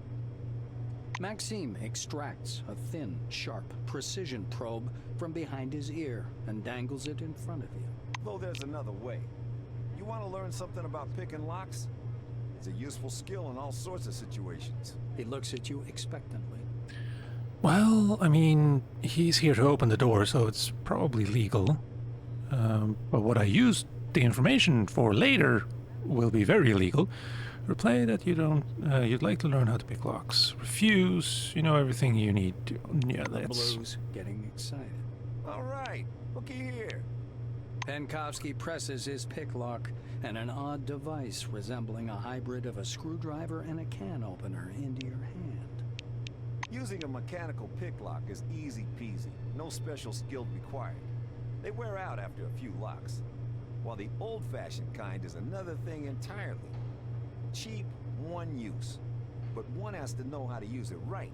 Maxime extracts a thin, sharp, precision probe from behind his ear and dangles it in front of you. Though there's another way. You want to learn something about picking locks? It's a useful skill in all sorts of situations. He looks at you expectantly. Well, I mean, he's here to open the door, so it's probably legal. But what I use the information for later will be very illegal. Reply that you'd like to learn how to pick locks. Refuse, you know everything you need to. Yeah, that's... Blue's getting excited. All right, looky here. Penkovsky presses his pick lock, and an odd device resembling a hybrid of a screwdriver and a can opener into your hand. Using a mechanical pick lock is easy peasy. No special skill required. They wear out after a few locks. While the old-fashioned kind is another thing entirely. Cheap, one use. But one has to know how to use it right.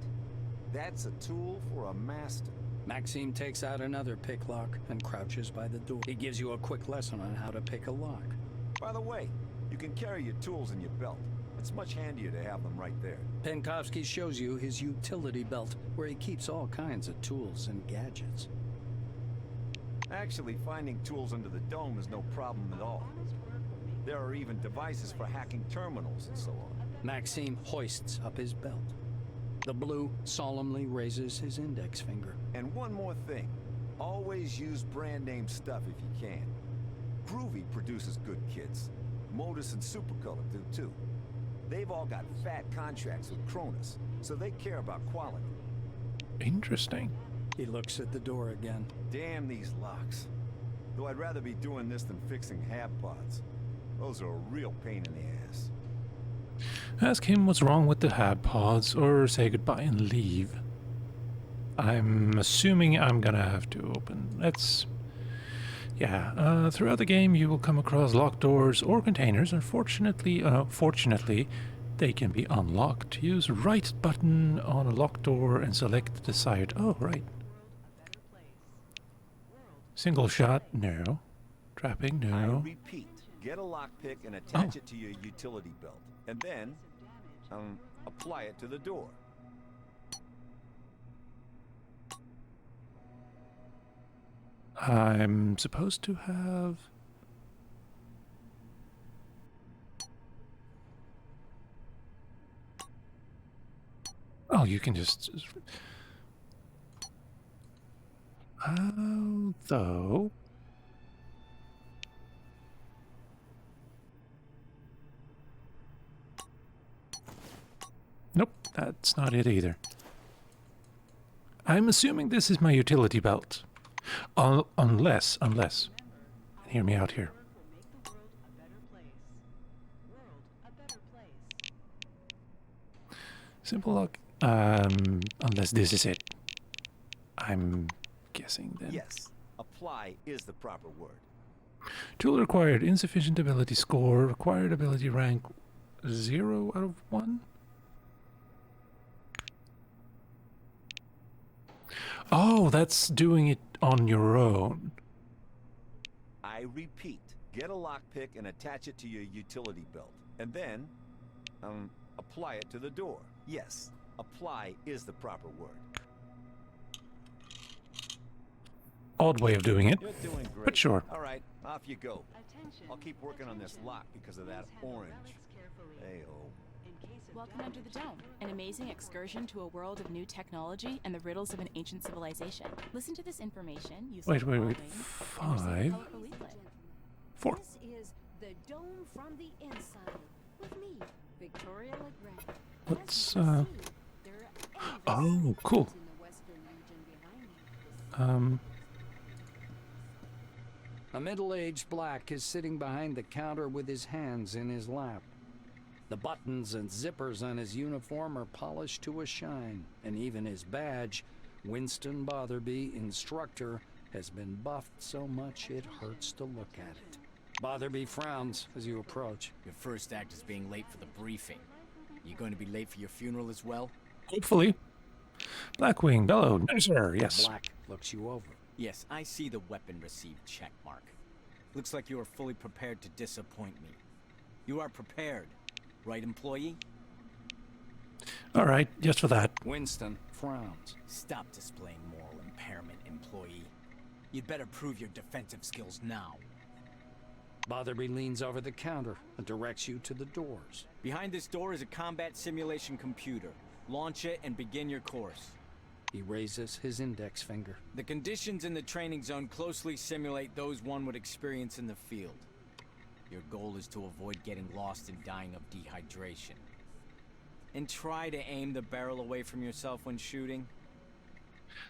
That's a tool for a master. Maxime takes out another pick lock and crouches by the door. He gives you a quick lesson on how to pick a lock. By the way, you can carry your tools in your belt. It's much handier to have them right there. Penkovsky shows you his utility belt, where he keeps all kinds of tools and gadgets. Actually, finding tools under the dome is no problem at all. There are even devices for hacking terminals and so on. Maxime hoists up his belt. The Blue solemnly raises his index finger. And one more thing. Always use brand name stuff if you can. Groovy produces good kits. Modus and Supercolor do too. They've all got fat contracts with Cronus, so they care about quality. Interesting. He looks at the door again. Damn these locks. Though I'd rather be doing this than fixing hab pods. Those are a real pain in the ass. Ask him what's wrong with the hab pods, or say goodbye and leave. I'm assuming I'm gonna have to open. Let's... Yeah, throughout the game you will come across locked doors or containers. Fortunately, they can be unlocked. Use right button on a locked door and select the desired... Oh, right. Single shot, no. Trapping, no. I repeat, get a lockpick and attach it to your utility belt. And then, apply it to the door. I'm supposed to have... Oh, you can just... Though... Nope, that's not it either. I'm assuming this is my utility belt. Unless, hear me out here. Simple lock. Unless this is it. I'm guessing then. Yes, apply is the proper word. Tool required. Insufficient ability score. Required ability rank 0 out of 1. Oh, that's doing it on your own. I repeat, get a lockpick and attach it to your utility belt. And then, apply it to the door. Yes, apply is the proper word. Odd way of doing it, You're doing great. but sure. All right, off you go. I'll keep working on this lock because of that orange. Hey-oh. Welcome under the dome, an amazing excursion to a world of new technology and the riddles of an ancient civilization. Listen to this information. Wait. 5. 4. This is the dome from the inside with me, Victoria Legrand. Let's oh, cool. A middle-aged black is sitting behind the counter with his hands in his lap. The buttons and zippers on his uniform are polished to a shine, and even his badge, Winston Botherby, Instructor, has been buffed so much it hurts to look at it. Botherby frowns as you approach. Your first act is being late for the briefing. You going to be late for your funeral as well? Hopefully. Blackwing, bellow, no sir, yes. Black looks you over. Yes, I see the weapon received check mark. Looks like you are fully prepared to disappoint me. You are prepared, right, employee? All right, just for that. Winston frowns. Stop displaying moral impairment, employee. You'd better prove your defensive skills now. Botherby leans over the counter and directs you to the doors. Behind this door is a combat simulation computer. Launch it and begin your course. He raises his index finger. The conditions in the training zone closely simulate those one would experience in the field. Your goal is to avoid getting lost and dying of dehydration. And try to aim the barrel away from yourself when shooting.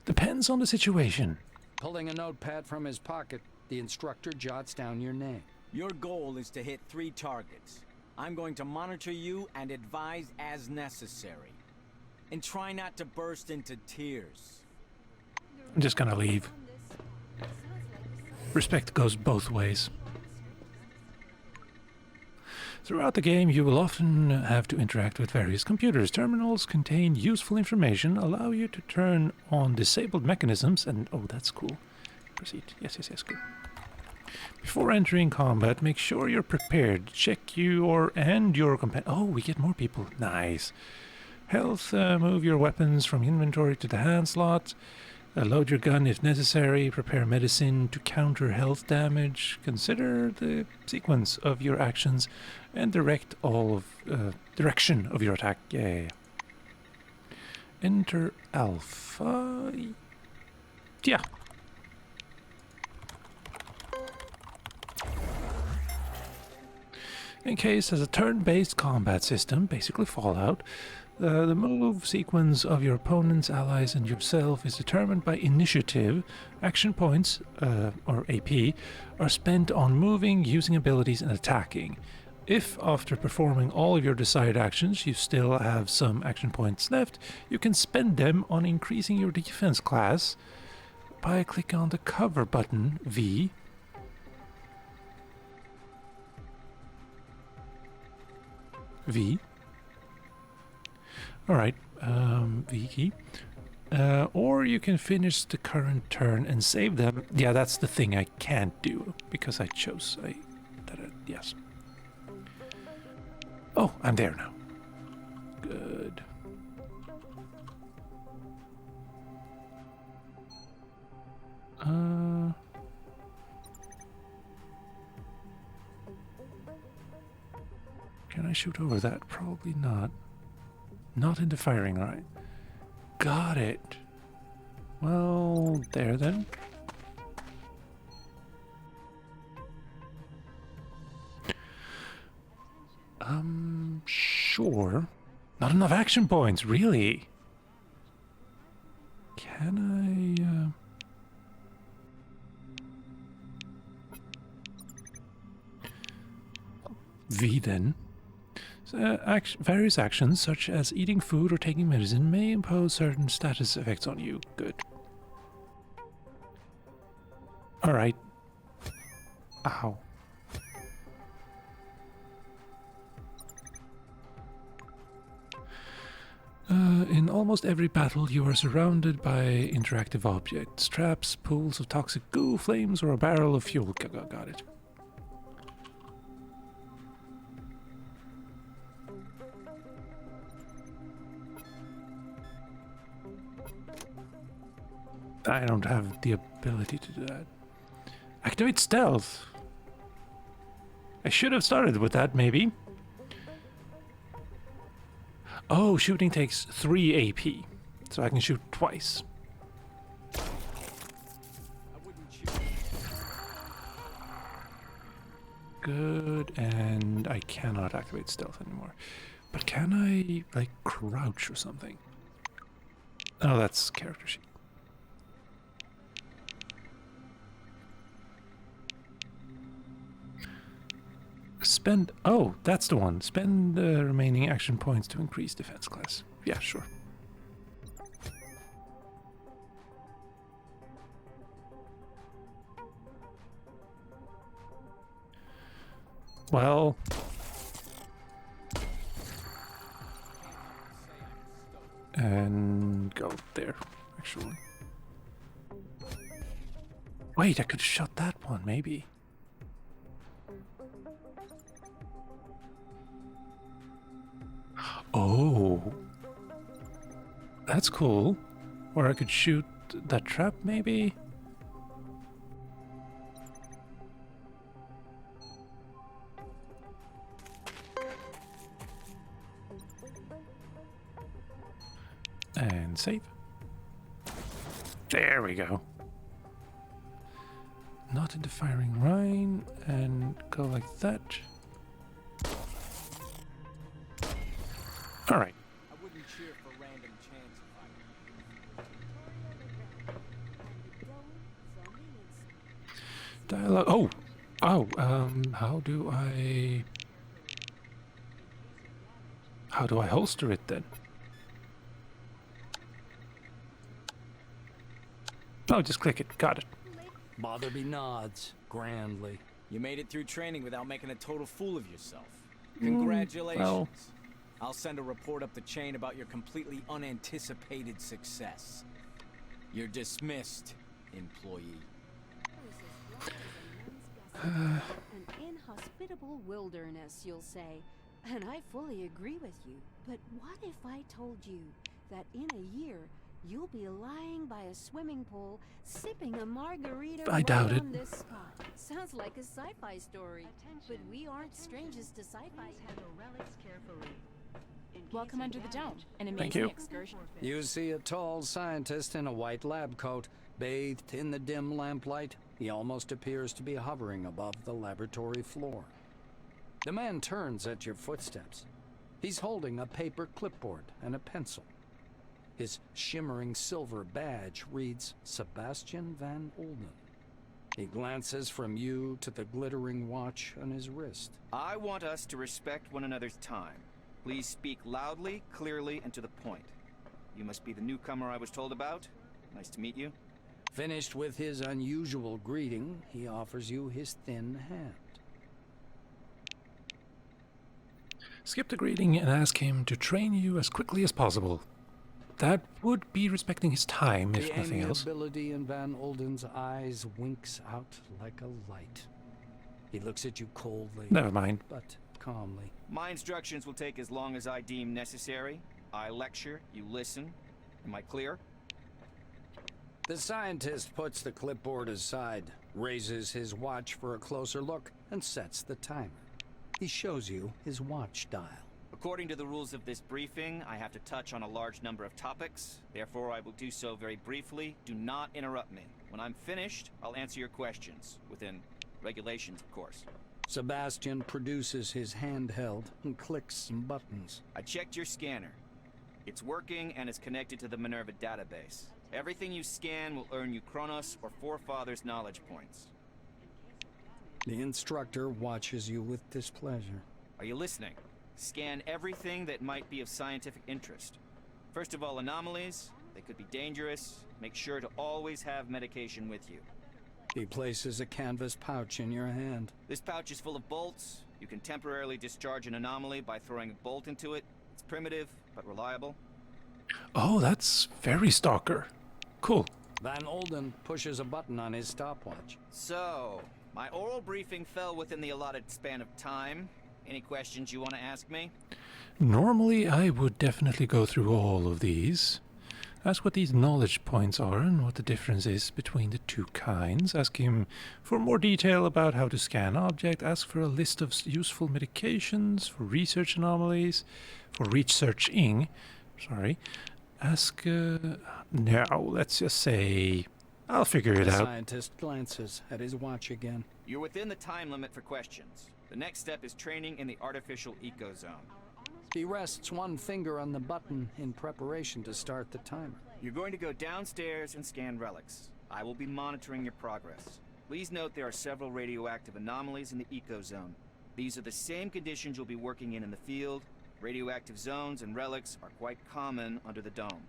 Depends on the situation. Pulling a notepad from his pocket, the instructor jots down your name. Your goal is to hit 3 targets. I'm going to monitor you and advise as necessary. And try not to burst into tears. I'm just gonna leave. Respect goes both ways. Throughout the game, you will often have to interact with various computers. Terminals contain useful information, allow you to turn on disabled mechanisms, and oh, that's cool. Proceed. Yes, good. Before entering combat, make sure you're prepared. Check your companion. Oh, we get more people. Nice. Health, move your weapons from inventory to the hand slot. Load your gun if necessary. Prepare medicine to counter health damage. Consider the sequence of your actions and direction of your attack. Yeah. Enter Alpha. Yeah. Encased has a turn-based combat system, basically Fallout. The move sequence of your opponents, allies, and yourself is determined by initiative. Action points, or AP, are spent on moving, using abilities, and attacking. If, after performing all of your desired actions, you still have some action points left, you can spend them on increasing your defense class by clicking on the cover button, V. Alright, V key. Or you can finish the current turn and save them. Yeah, that's the thing I can't do because I chose. Yes. Oh, I'm there now. Good. Can I shoot over that? Probably not. Not into firing, alright. Got it. Well, there then. Sure. Not enough action points, really. Can I, V then. So, various actions, such as eating food or taking medicine, may impose certain status effects on you. Good. Alright. Ow. In almost every battle, you are surrounded by interactive objects. Traps, pools of toxic goo, flames, or a barrel of fuel. Got it. I don't have the ability to do that. Activate stealth. I should have started with that, maybe. Oh, shooting takes 3 AP, so I can shoot twice. Good, and I cannot activate stealth anymore. But can I, like, crouch or something? Oh, that's character sheet. Spend... Oh, that's the one. Spend the remaining action points to increase defense class. Yeah, sure. Well... And go there, actually. Wait, I could have shot that one, maybe. Oh, that's cool. Or I could shoot that trap, maybe? And save. There we go. Not in the firing line, and go like that. All right. I wouldn't cheer for random chance Dialogue. Oh, how do I holster it then? Oh, just click it. Got it. Botherby nods grandly. You made it through training without making a total fool of yourself. Congratulations. Well. I'll send a report up the chain about your completely unanticipated success. You're dismissed, employee. An inhospitable wilderness, you'll say. And I fully agree with you. But what if I told you that in a year, you'll be lying by a swimming pool, sipping a margarita I doubt it. on this spot? Sounds like a sci-fi story. But we aren't strangers to sci-fi. Welcome under the dome, an Thank amazing you. excursion. You see a tall scientist in a white lab coat, bathed in the dim lamplight. He almost appears to be hovering above the laboratory floor. The man turns at your footsteps. He's holding a paper clipboard and a pencil. His shimmering silver badge reads Sebastian Van Olden. He glances from you to the glittering watch on his wrist. I want us to respect one another's time. Please speak loudly, clearly, and to the point. You must be the newcomer I was told about. Nice to meet you. Finished with his unusual greeting, he offers you his thin hand. Skip the greeting and ask him to train you as quickly as possible. That would be respecting his time, if nothing else. The amiability in Van Olden's eyes winks out like a light. He looks at you coldly. Never mind. But calmly. My instructions will take as long as I deem necessary. I lecture, you listen. Am I clear? The scientist puts the clipboard aside, raises his watch for a closer look, and sets the timer. He shows you his watch dial. According to the rules of this briefing, I have to touch on a large number of topics. Therefore, I will do so very briefly. Do not interrupt me. When I'm finished, I'll answer your questions. Within regulations, of course. Sebastian produces his handheld and clicks some buttons. I checked your scanner. It's working and is connected to the Minerva database. Everything you scan will earn you Kronos or Forefathers knowledge points. The instructor watches you with displeasure. Are you listening? Scan everything that might be of scientific interest. First of all, anomalies. They could be dangerous. Make sure to always have medication with you. He places a canvas pouch in your hand. This pouch is full of bolts. You can temporarily discharge an anomaly by throwing a bolt into it. It's primitive, but reliable. Oh, that's very stalker. Cool. Van Olden pushes a button on his stopwatch. So, my oral briefing fell within the allotted span of time. Any questions you want to ask me? Normally, I would definitely go through all of these. Ask what these knowledge points are and what the difference is between the two kinds. Ask him for more detail about how to scan object. Ask for a list of useful medications for research anomalies, for researching. Sorry. Ask, now, let's just say, I'll figure it The out. scientist glances at his watch again. You're within the time limit for questions. The next step is training in the artificial ecozone. He rests one finger on the button in preparation to start the timer. You're going to go downstairs and scan relics. I will be monitoring your progress. Please note there are several radioactive anomalies in the ecozone. These are the same conditions you'll be working in the field. Radioactive zones and relics are quite common under the dome.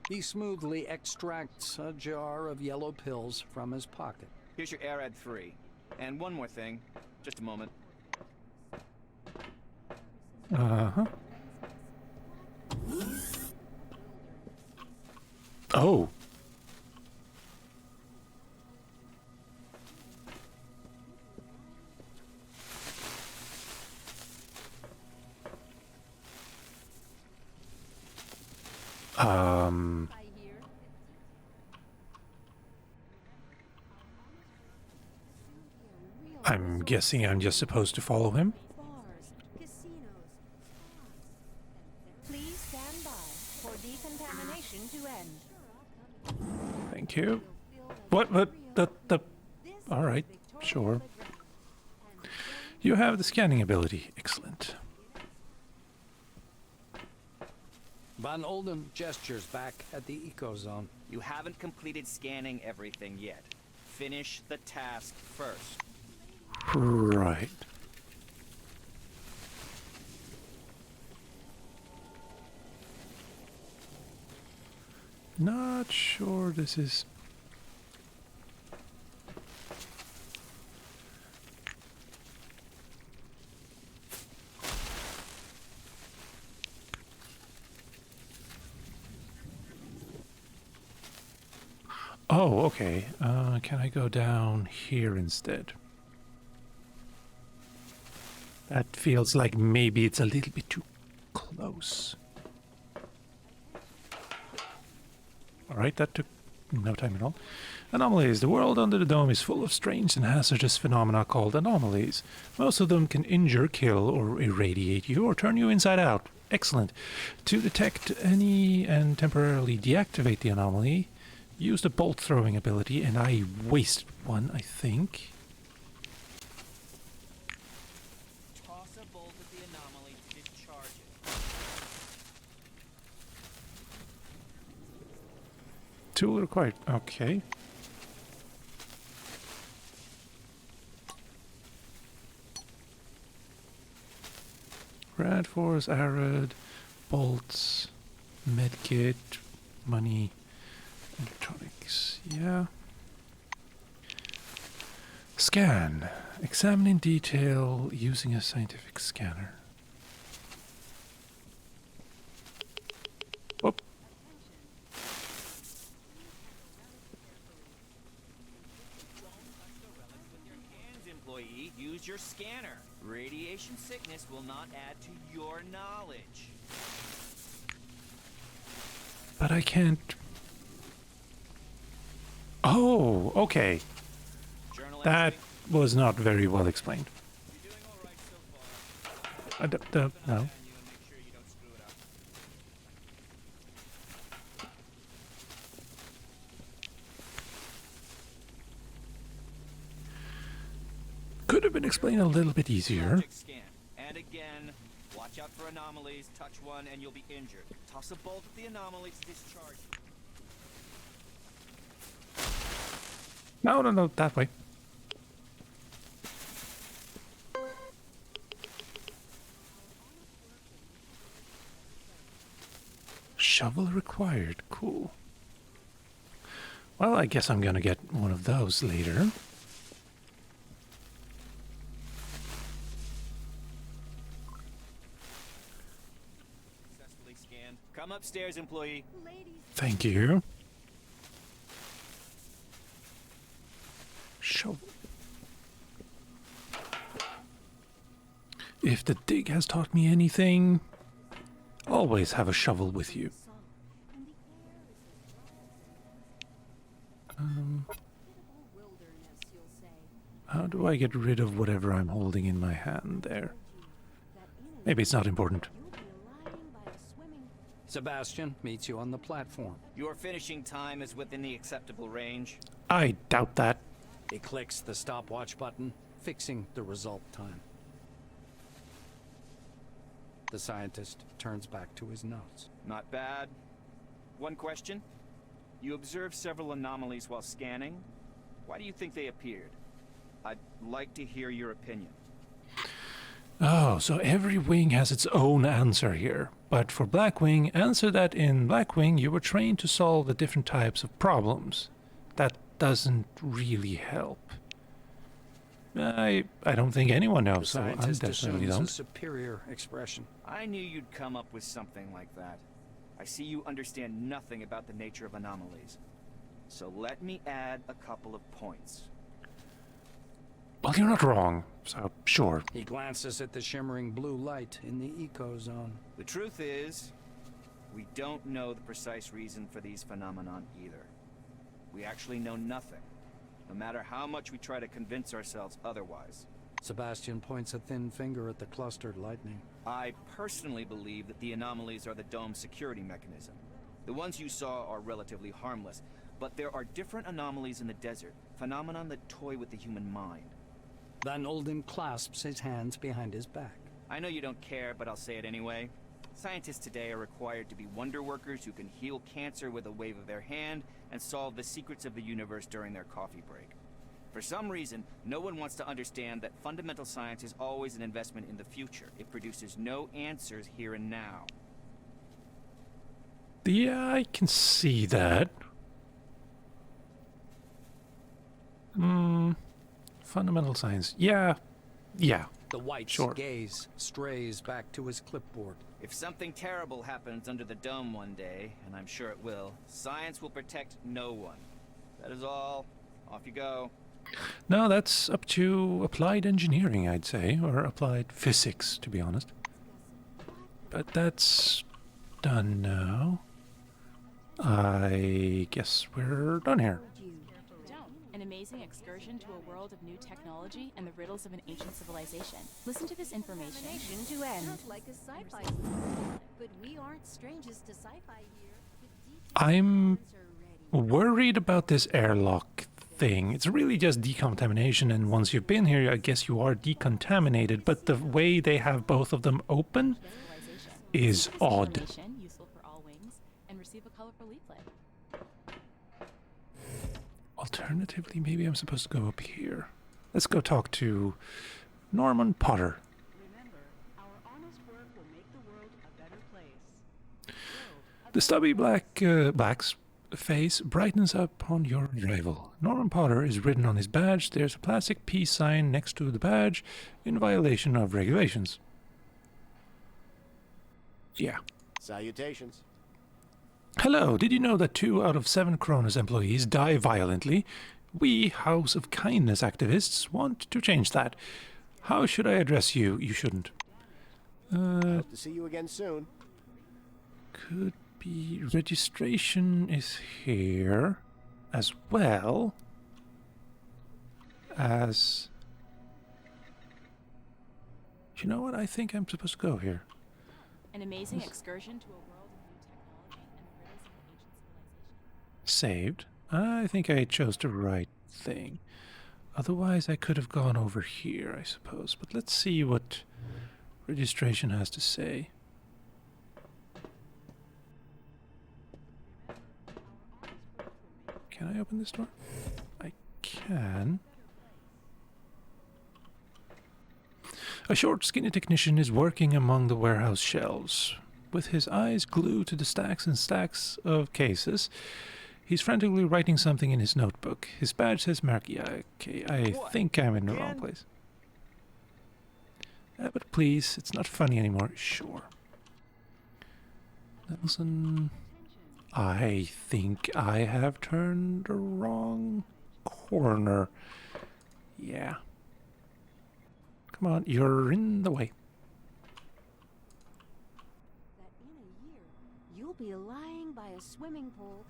He smoothly extracts a jar of yellow pills from his pocket. Here's your ARAD 3. And one more thing. Just a moment. Uh-huh. Oh. I'm guessing I'm just supposed to follow him. Please stand by for decontamination to end. Thank you. What? All right, sure. You have the scanning ability. Excellent. Van Olden gestures back at the ecozone. You haven't completed scanning everything yet. Finish the task first. Right. Not sure this is... Oh, okay. Can I go down here instead? That feels like maybe it's a little bit too close. Alright, that took no time at all. Anomalies. The world under the dome is full of strange and hazardous phenomena called anomalies. Most of them can injure, kill, or irradiate you, or turn you inside out. Excellent. To detect any and temporarily deactivate the anomaly, use the bolt throwing ability, and I wasted one, I think. Toss a bolt at the anomaly to discharge it. Tool required. Okay. Rad force, arad, bolts, medkit, money, electronics. Yeah. Scan. Examine in detail using a scientific scanner. Whoop. Employee, use your scanner. Radiation sickness will not add to your knowledge. But I can't... Oh, okay. That was not very well explained. I don't know. Could have been explained a little bit easier. Scan. And again, watch out for anomalies. Touch one and you'll be injured. Toss a bolt at the anomaly to discharge. No, that way. shovel required. Cool. Well, I guess I'm gonna get one of those later. Successfully scanned. Come upstairs, employee. Thank you. Shovel. If the dig has taught me anything, always have a shovel with you. How do I get rid of whatever I'm holding in my hand there? Maybe it's not important. Sebastian meets you on the platform. Your finishing time is within the acceptable range. I doubt that. He clicks the stopwatch button, fixing the result time. The scientist turns back to his notes. Not bad. One question. You observed several anomalies while scanning. Why do you think they appeared? I'd like to hear your opinion. Oh, so every wing has its own answer here. But for Blackwing, answer that in Blackwing you were trained to solve the different types of problems. That doesn't really help. I don't think anyone knows, so I definitely don't. A superior expression. I knew you'd come up with something like that. I see you understand nothing about the nature of anomalies. So let me add a couple of points. Well, you're not wrong, so sure. He glances at the shimmering blue light in the eco zone. The truth is, we don't know the precise reason for these phenomenon either. We actually know nothing, no matter how much we try to convince ourselves otherwise. Sebastian points a thin finger at the clustered lightning. I personally believe that the anomalies are the dome's security mechanism. The ones you saw are relatively harmless, but there are different anomalies in the desert, phenomenon that toy with the human mind. Van Olden clasps his hands behind his back. I know you don't care, but I'll say it anyway. Scientists today are required to be wonder workers who can heal cancer with a wave of their hand and solve the secrets of the universe during their coffee break. For some reason, no one wants to understand that fundamental science is always an investment in the future. It produces no answers here and now. Yeah, I can see that. Fundamental science. Yeah. The white gaze strays back to his clipboard. If something terrible happens under the dome one day, and I'm sure it will, science will protect no one. That is all. Off you go. No, that's up to applied engineering, I'd say, or applied physics, to be honest. But that's done now. I guess we're done here. An amazing excursion to a world of new technology and the riddles of an ancient civilization. Listen to this information. To end. Like a sci-fi, but we aren't strangers to sci-fi here. I'm worried about this airlock thing. It's really just decontamination, and once you've been here, I guess you are decontaminated, but the way they have both of them open is odd. Useful for all wings, and receive a colorful leaflet. Alternatively, maybe I'm supposed to go up here. Let's go talk to Norman Potter. Remember, our honest work will make the world a better place. The stubby black's face brightens up on your arrival. Norman Potter is written on his badge. There's a plastic peace sign next to the badge in violation of regulations. Yeah. Salutations. Hello, did you know that 2 out of 7 Cronus employees die violently? We House of Kindness activists want to change that. How should I address you? You shouldn't. Hope to see you again soon. Could be registration is here as well as... You know what? I think I'm supposed to go here. An amazing excursion to a world of new technology and the riddles of an ancient civilization. Saved. I think I chose the right thing. Otherwise, I could have gone over here, I suppose. But let's see what registration has to say. Can I open this door? I can. A short, skinny technician is working among the warehouse shelves. with his eyes glued to the stacks and stacks of cases. He's frantically writing something in his notebook. His badge says Marky. Okay, I think I'm in the wrong place. But please, it's not funny anymore. Sure. Nelson, I think I have turned the wrong corner. Yeah. Come on, you're in the way. That in a year, you'll be lying by a swimming pool.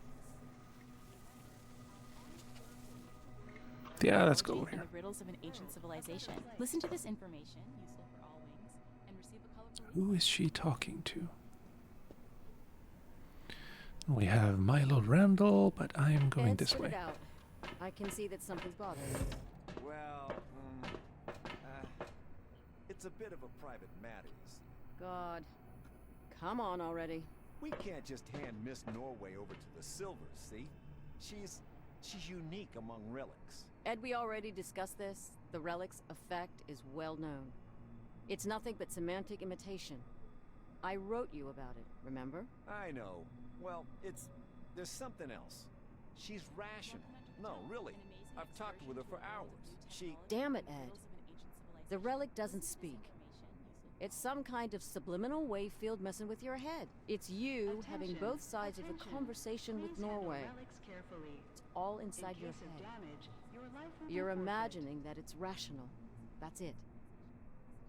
Yeah, let's go over And here. the riddles of an ancient civilization. Listen to this information, useful for all wings, and receive a colorful... Who is she talking to? We have Milo Randall, but I am going Ed, this spit way. it out. I can see that something's bothering you. Well, it's a bit of a private matter, you see. God. Come on already. We can't just hand Miss Norway over to the Silvers, see? She's unique among relics. Ed, we already discussed this. The relic's effect is well known. It's nothing but semantic imitation. I wrote you about it, remember? I know. Well, there's something else. She's rational. No, really. I've talked with her for hours. Damn it, Ed. The relic doesn't speak. It's some kind of subliminal wave field messing with your head. It's you having both sides of the conversation with Norway. It's all inside your head. You're imagining that it's rational. That's it.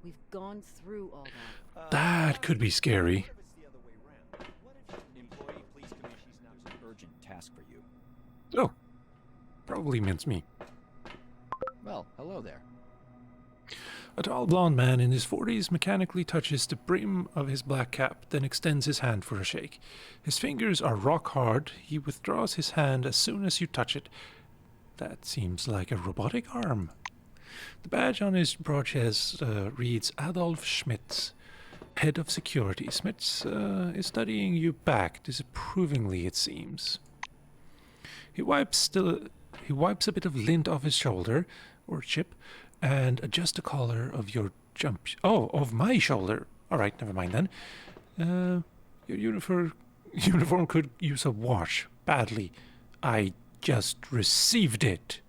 We've gone through all that. That could be scary. Employee, please come in. She's now an urgent task for you. Oh, probably meant me. Well, hello there. A tall blond man in his 40s mechanically touches the brim of his black cap, then extends his hand for a shake. His fingers are rock hard. He withdraws his hand as soon as you touch it. That seems like a robotic arm. The badge on his broad chest reads Adolf Schmitz, head of security. Schmitz is studying you back, disapprovingly it seems. He wipes a bit of lint off his shoulder, or chip, and adjusts the collar of your of my shoulder. All right, never mind then. Your uniform could use a wash badly. I just received it,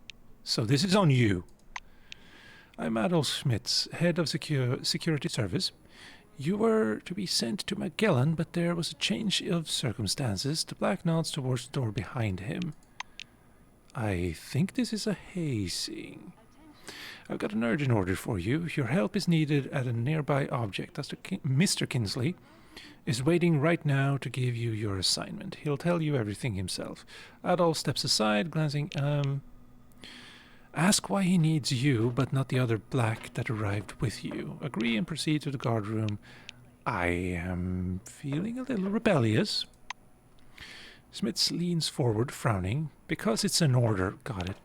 so this is on you. I'm Adolf Schmitz, head of security service. You were to be sent to Magellan, but there was a change of circumstances. The black nods towards the door behind him. I think this is a hazing. I've got an urgent order for you. Your help is needed at a nearby object. Mr. Kinsley is waiting right now to give you your assignment. He'll tell you everything himself. Adolf steps aside, glancing. Ask why he needs you, but not the other black that arrived with you. Agree and proceed to the guard room. I am feeling a little rebellious. Smith leans forward, frowning. Because it's an order. Got it.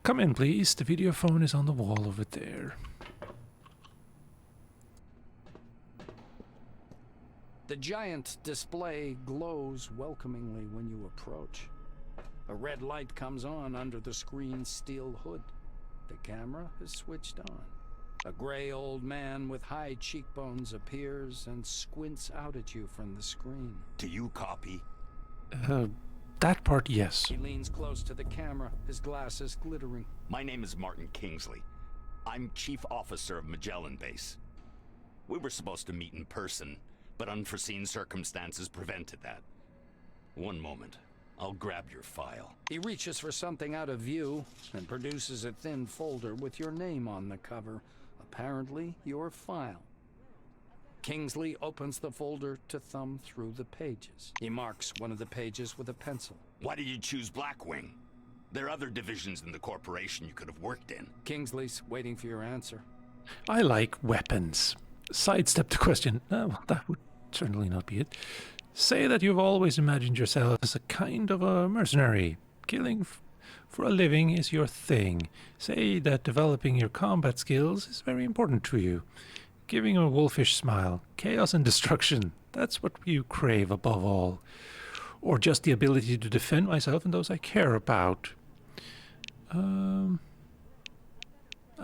Come in, please. The video phone is on the wall over there. The giant display glows welcomingly when you approach. A red light comes on under the screen's steel hood. The camera is switched on. A gray old man with high cheekbones appears and squints out at you from the screen. Do you copy? That part, yes. He leans close to the camera, his glasses glittering. My name is Martin Kingsley. I'm Chief Officer of Magellan Base. We were supposed to meet in person, but unforeseen circumstances prevented that. One moment. I'll grab your file. He reaches for something out of view and produces a thin folder with your name on the cover. Apparently, your file. Kingsley opens the folder to thumb through the pages. He marks one of the pages with a pencil. Why did you choose Blackwing? There are other divisions in the corporation you could have worked in. Kingsley's waiting for your answer. I like weapons. Sidestep the question. Well, that would certainly not be it. Say that you've always imagined yourself as a kind of a mercenary. Killing for a living is your thing. Say that developing your combat skills is very important to you. Giving a wolfish smile. Chaos and destruction. That's what you crave above all. Or just the ability to defend myself and those I care about. I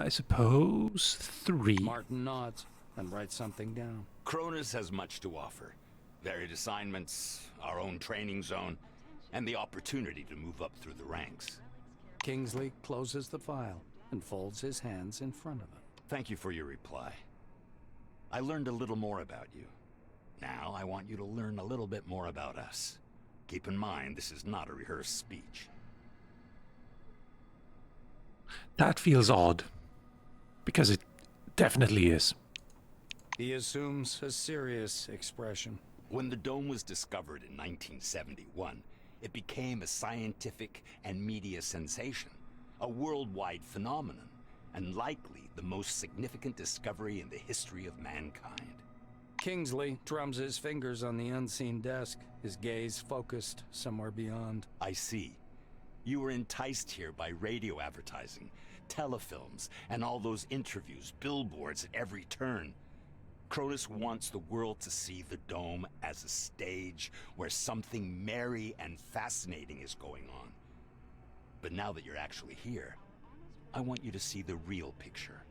suppose 3. Martin nods. and write something down. Cronus has much to offer. Varied assignments, our own training zone, and the opportunity to move up through the ranks. Kingsley closes the file and folds his hands in front of him. Thank you for your reply. I learned a little more about you. Now I want you to learn a little bit more about us. Keep in mind, this is not a rehearsed speech. That feels odd. Because it definitely is. He assumes a serious expression. When the dome was discovered in 1971, it became a scientific and media sensation, a worldwide phenomenon, and likely the most significant discovery in the history of mankind. Kingsley drums his fingers on the unseen desk, his gaze focused somewhere beyond. I see. You were enticed here by radio advertising, telefilms, and all those interviews, billboards at every turn. Cronus wants the world to see the dome as a stage where something merry and fascinating is going on. But now that you're actually here, I want you to see the real picture.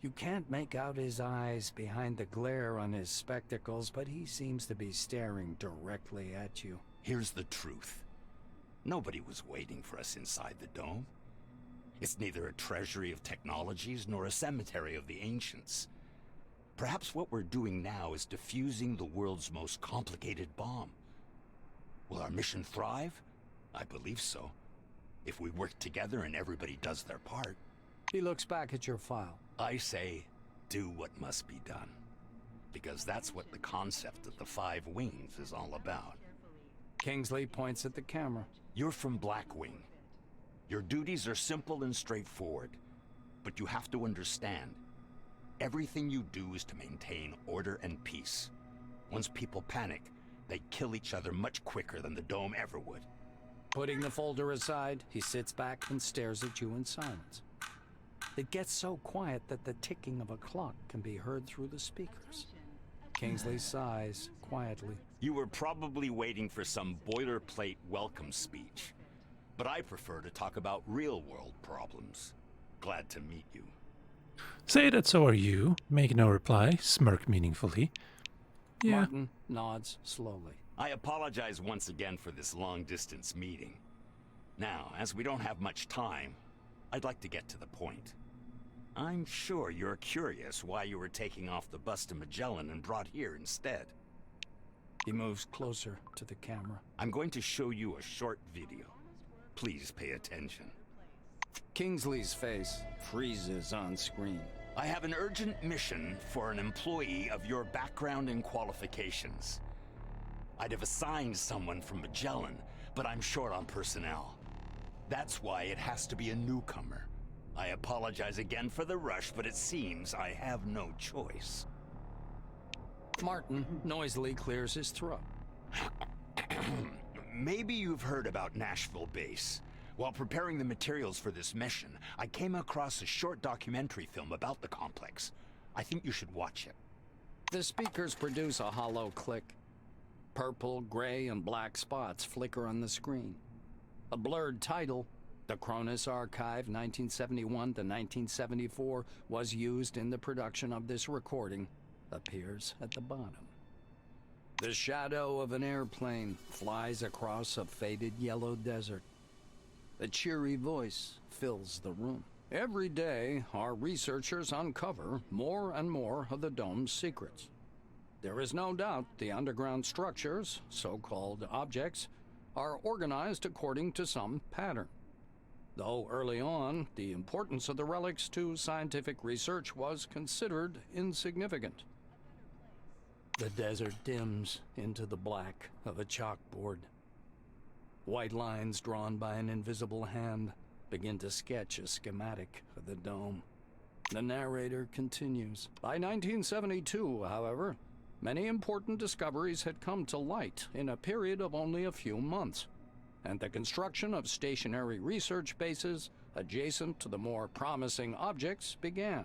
You can't make out his eyes behind the glare on his spectacles, but he seems to be staring directly at you. Here's the truth. Nobody was waiting for us inside the dome. It's neither a treasury of technologies nor a cemetery of the ancients. Perhaps what we're doing now is defusing the world's most complicated bomb. Will our mission thrive? I believe so. If we work together and everybody does their part. He looks back at your file. I say, do what must be done. Because that's what the concept of the 5 wings is all about. Kingsley points at the camera. You're from Blackwing. Your duties are simple and straightforward. But you have to understand, everything you do is to maintain order and peace. Once people panic, they kill each other much quicker than the dome ever would. Putting the folder aside, he sits back and stares at you in silence. It gets so quiet that the ticking of a clock can be heard through the speakers. Kingsley sighs quietly. You were probably waiting for some boilerplate welcome speech. But I prefer to talk about real-world problems. Glad to meet you. Say that so are you. Make no reply. Smirk meaningfully. Yeah. Martin nods slowly. I apologize once again for this long-distance meeting. Now, as we don't have much time, I'd like to get to the point. I'm sure you're curious why you were taking off the bus to Magellan and brought here instead. He moves closer to the camera. I'm going to show you a short video. Please pay attention. Kingsley's face freezes on screen. I have an urgent mission for an employee of your background and qualifications. I'd have assigned someone from Magellan, but I'm short on personnel. That's why it has to be a newcomer. I apologize again for the rush, but it seems I have no choice. Martin noisily clears his throat. Maybe you've heard about Nashville Base. While preparing the materials for this mission, I came across a short documentary film about the complex. I think you should watch it. The speakers produce a hollow click. Purple, gray, and black spots flicker on the screen. A blurred title, The Cronus Archive 1971 to 1974, was used in the production of this recording, appears at the bottom. The shadow of an airplane flies across a faded yellow desert. A cheery voice fills the room. Every day, our researchers uncover more and more of the dome's secrets. There is no doubt the underground structures, so-called objects, are organized according to some pattern. Though early on, the importance of the relics to scientific research was considered insignificant. The desert dims into the black of a chalkboard. White lines drawn by an invisible hand begin to sketch a schematic of the dome. The narrator continues. By 1972, however, many important discoveries had come to light in a period of only a few months, and the construction of stationary research bases adjacent to the more promising objects began.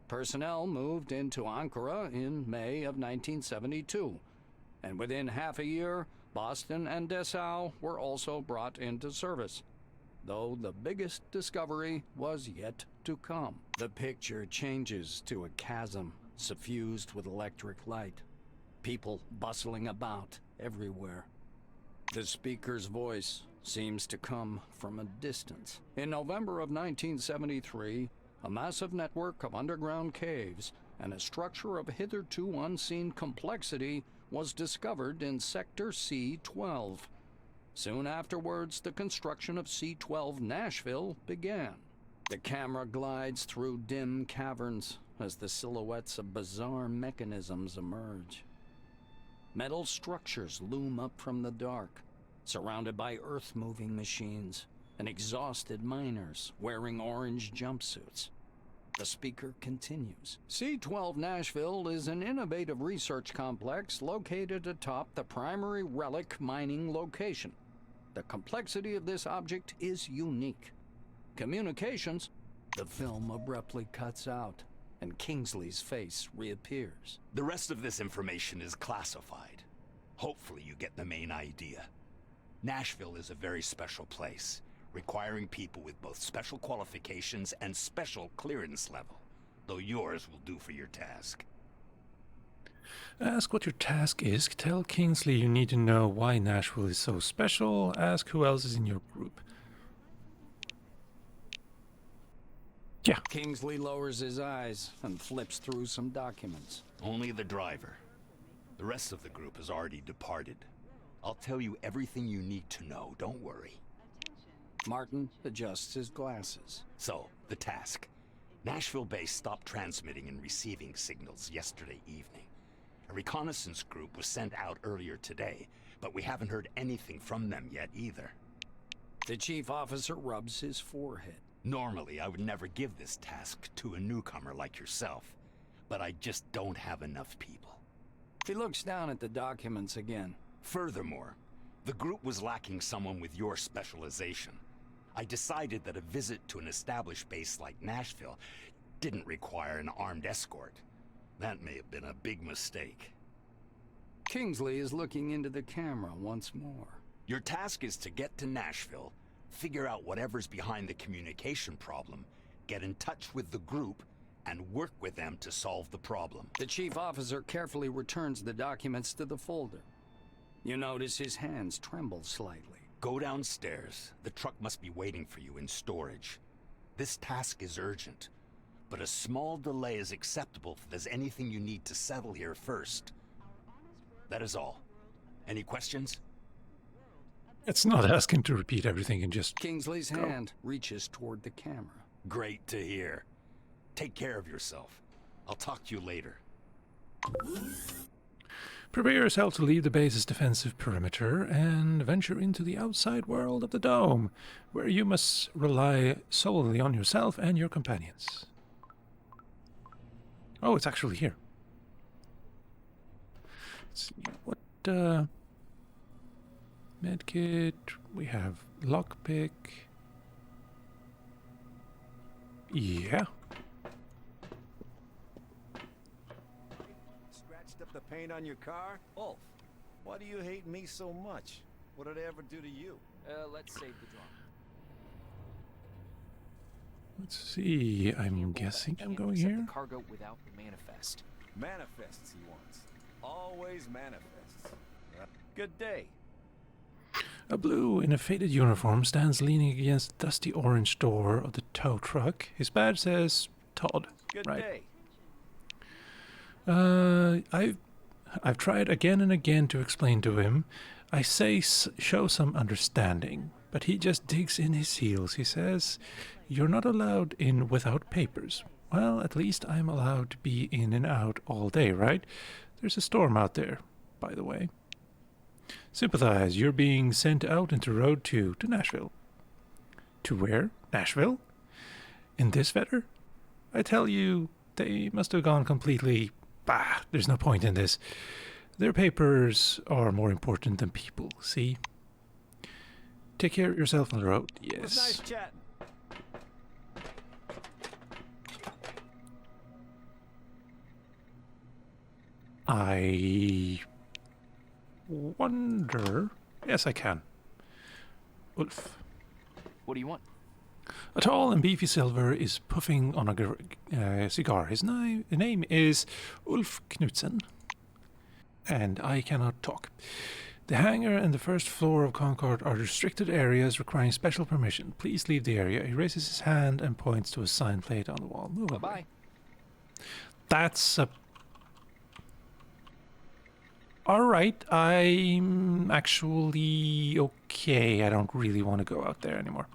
Personnel moved into Ankara in May of 1972, and within half a year, Boston and Dessau were also brought into service, though the biggest discovery was yet to come. The picture changes to a chasm suffused with electric light. People bustling about everywhere. The speaker's voice seems to come from a distance. In November of 1973, a massive network of underground caves and a structure of hitherto unseen complexity was discovered in Sector C-12. Soon afterwards, the construction of C-12 Nashville began. The camera glides through dim caverns as the silhouettes of bizarre mechanisms emerge. Metal structures loom up from the dark, surrounded by earth-moving machines and exhausted miners wearing orange jumpsuits. The speaker continues. C-12 Nashville is an innovative research complex located atop the primary relic mining location. The complexity of this object is unique. Communications. The film abruptly cuts out, and Kingsley's face reappears. The rest of this information is classified. Hopefully you get the main idea. Nashville is a very special place, requiring people with both special qualifications and special clearance level, though yours will do for your task. Ask what your task is. Tell Kingsley you need to know why Nashville is so special. Ask who else is in your group. Yeah. Kingsley lowers his eyes and flips through some documents. Only the driver. The rest of the group has already departed. I'll tell you everything you need to know, don't worry. Martin adjusts his glasses. So, the task. Nashville base stopped transmitting and receiving signals yesterday evening. A reconnaissance group was sent out earlier today, but we haven't heard anything from them yet either. The chief officer rubs his forehead. Normally, I would never give this task to a newcomer like yourself, but I just don't have enough people. He looks down at the documents again. Furthermore, the group was lacking someone with your specialization. I decided that a visit to an established base like Nashville didn't require an armed escort. That may have been a big mistake. Kingsley is looking into the camera once more. Your task is to get to Nashville, figure out whatever's behind the communication problem, get in touch with the group, and work with them to solve the problem. The chief officer carefully returns the documents to the folder. You notice his hands tremble slightly. Go downstairs. The truck must be waiting for you in storage. This task is urgent, but a small delay is acceptable if there's anything you need to settle here first. That is all. Any questions? It's not asking to repeat everything and just Kingsley's hand reaches toward the camera. Great to hear. Take care of yourself. I'll talk to you later. Prepare yourself to leave the base's defensive perimeter and venture into the outside world of the dome, where you must rely solely on yourself and your companions. Oh, it's actually here. Let's see, what, medkit, we have lockpick. Yeah. Scratched up the paint on your car? Ulf, why do you hate me so much? What did I ever do to you? Let's save the drama. Let's see, I'm guessing I'm going here. The cargo without the manifest. Manifests he wants. Always manifests. Good day. A blue in a faded uniform stands leaning against the dusty orange door of the tow truck. His badge says Todd. Good right. day. I've tried again and again to explain to him. I say show some understanding, but he just digs in his heels. He says, "You're not allowed in without papers." Well, at least I'm allowed to be in and out all day, right? There's a storm out there, by the way. Sympathize, you're being sent out into Road 2 to Nashville. To where? Nashville? In this weather? I tell you, they must have gone completely... Bah, there's no point in this. Their papers are more important than people, see? Take care of yourself on the road, yes. It was nice chatting. I wonder... Yes, I can. Ulf. What do you want? A tall and beefy silver is puffing on a cigar. His name is Ulf Knudsen, and I cannot talk. The hangar and the first floor of Concord are restricted areas requiring special permission. Please leave the area. He raises his hand and points to a sign plate on the wall. Move Bye-bye. That's a... Alright, I'm actually okay. I don't really want to go out there anymore.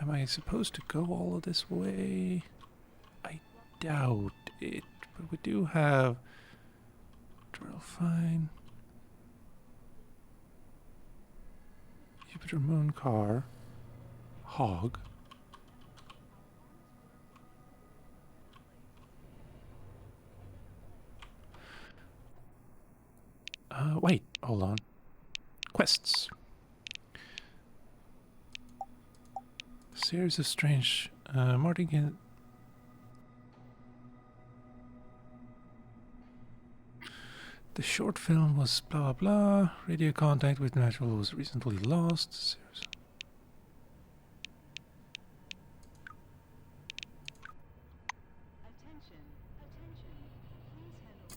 Am I supposed to go all of this way? I doubt it. But we do have... Drill fine. Jupiter Moon car. Hog. Wait, hold on. Quests. Series of strange... Martin... The short film was blah blah blah. Radio contact with natural was recently lost.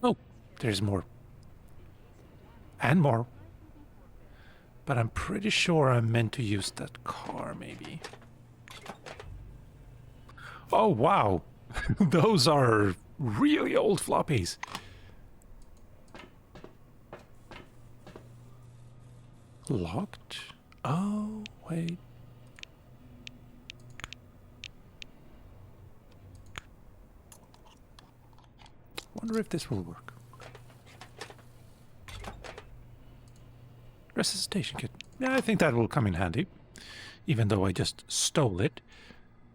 Oh, there's more. And more. But I'm pretty sure I'm meant to use that car, maybe. Oh, wow. Those are really old floppies. Locked? Oh, wait. Wonder if this will work. Resuscitation kit. Yeah, I think that will come in handy. Even though I just stole it.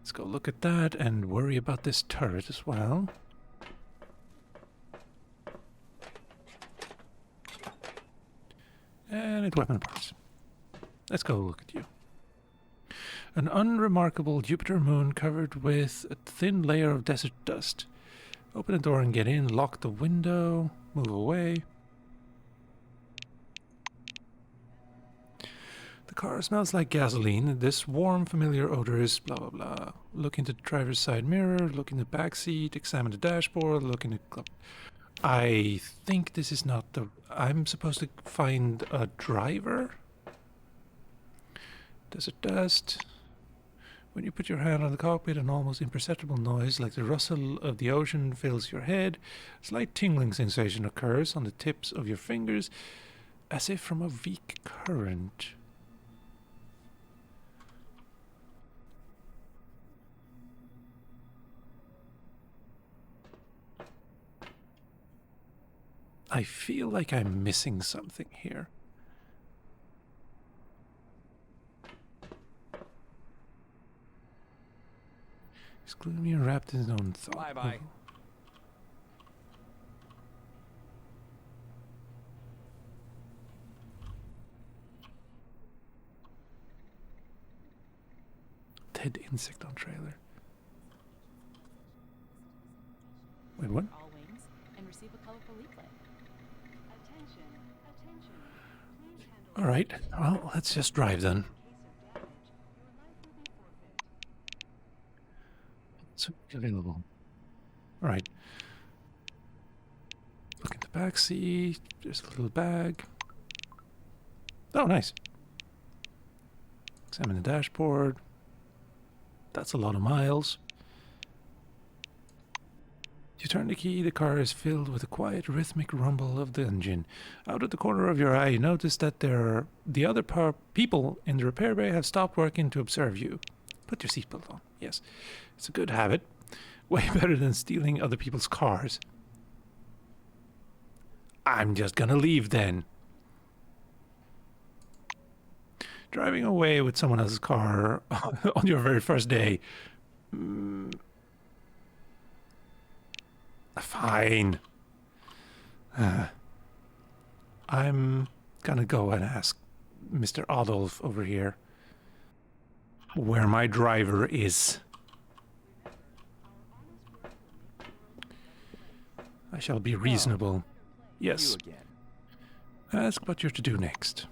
Let's go look at that and worry about this turret as well. And weapon parts. Let's go look at you. An unremarkable Jupiter moon covered with a thin layer of desert dust. Open the door and get in. Lock the window. Move away. The car smells like gasoline. This warm, familiar odor is blah, blah, blah. Look into the driver's side mirror. Look in the back seat. Examine the dashboard. Look in the club. I think this is not the... I'm supposed to find a driver? Desert dust. When you put your hand on the cockpit, an almost imperceptible noise like the rustle of the ocean fills your head. A slight tingling sensation occurs on the tips of your fingers, as if from a weak current. I feel like I'm missing something here. He's gloomy and wrapped in his own thought. Bye-bye. Dead insect on trailer. Wait, what? All wings and receive a colorful leaflet. All right. Well, let's just drive then. What's available? All right. Look in the back seat. There's a little bag. Oh, nice. Examine the dashboard. That's a lot of miles. You turn the key, the car is filled with a quiet, rhythmic rumble of the engine. Out of the corner of your eye, you notice that the other people in the repair bay have stopped working to observe you. Put your seatbelt on. Yes, it's a good habit. Way better than stealing other people's cars. I'm just gonna leave then. Driving away with someone else's car on your very first day. Fine. I'm gonna go and ask Mr. Adolf over here where my driver is. I shall be reasonable. Yes. Ask what you're to do next.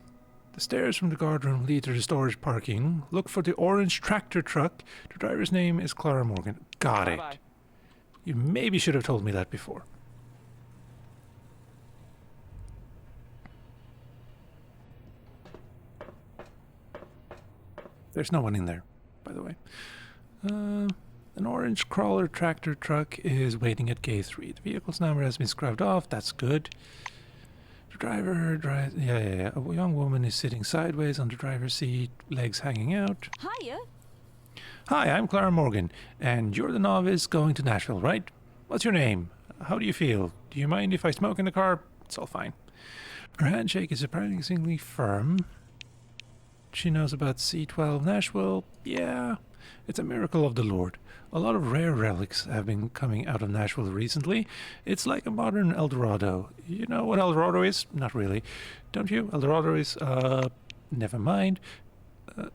The stairs from the guardroom lead to the storage parking. Look for the orange tractor truck. The driver's name is Clara Morgan. Got it. Bye-bye. You maybe should have told me that before. There's no one in there, by the way. An orange crawler tractor truck is waiting at gate 3. The vehicle's number has been scrubbed off. That's good. The driver drives... Yeah. A young woman is sitting sideways on the driver's seat, legs hanging out. Hiya. Hi, I'm Clara Morgan, and you're the novice going to Nashville, right? What's your name? How do you feel? Do you mind if I smoke in the car? It's all fine. Her handshake is surprisingly firm. She knows about C12 Nashville. Yeah, it's a miracle of the Lord. A lot of rare relics have been coming out of Nashville recently. It's like a modern El Dorado. You know what El Dorado is? Not really. Don't you? El Dorado is, never mind.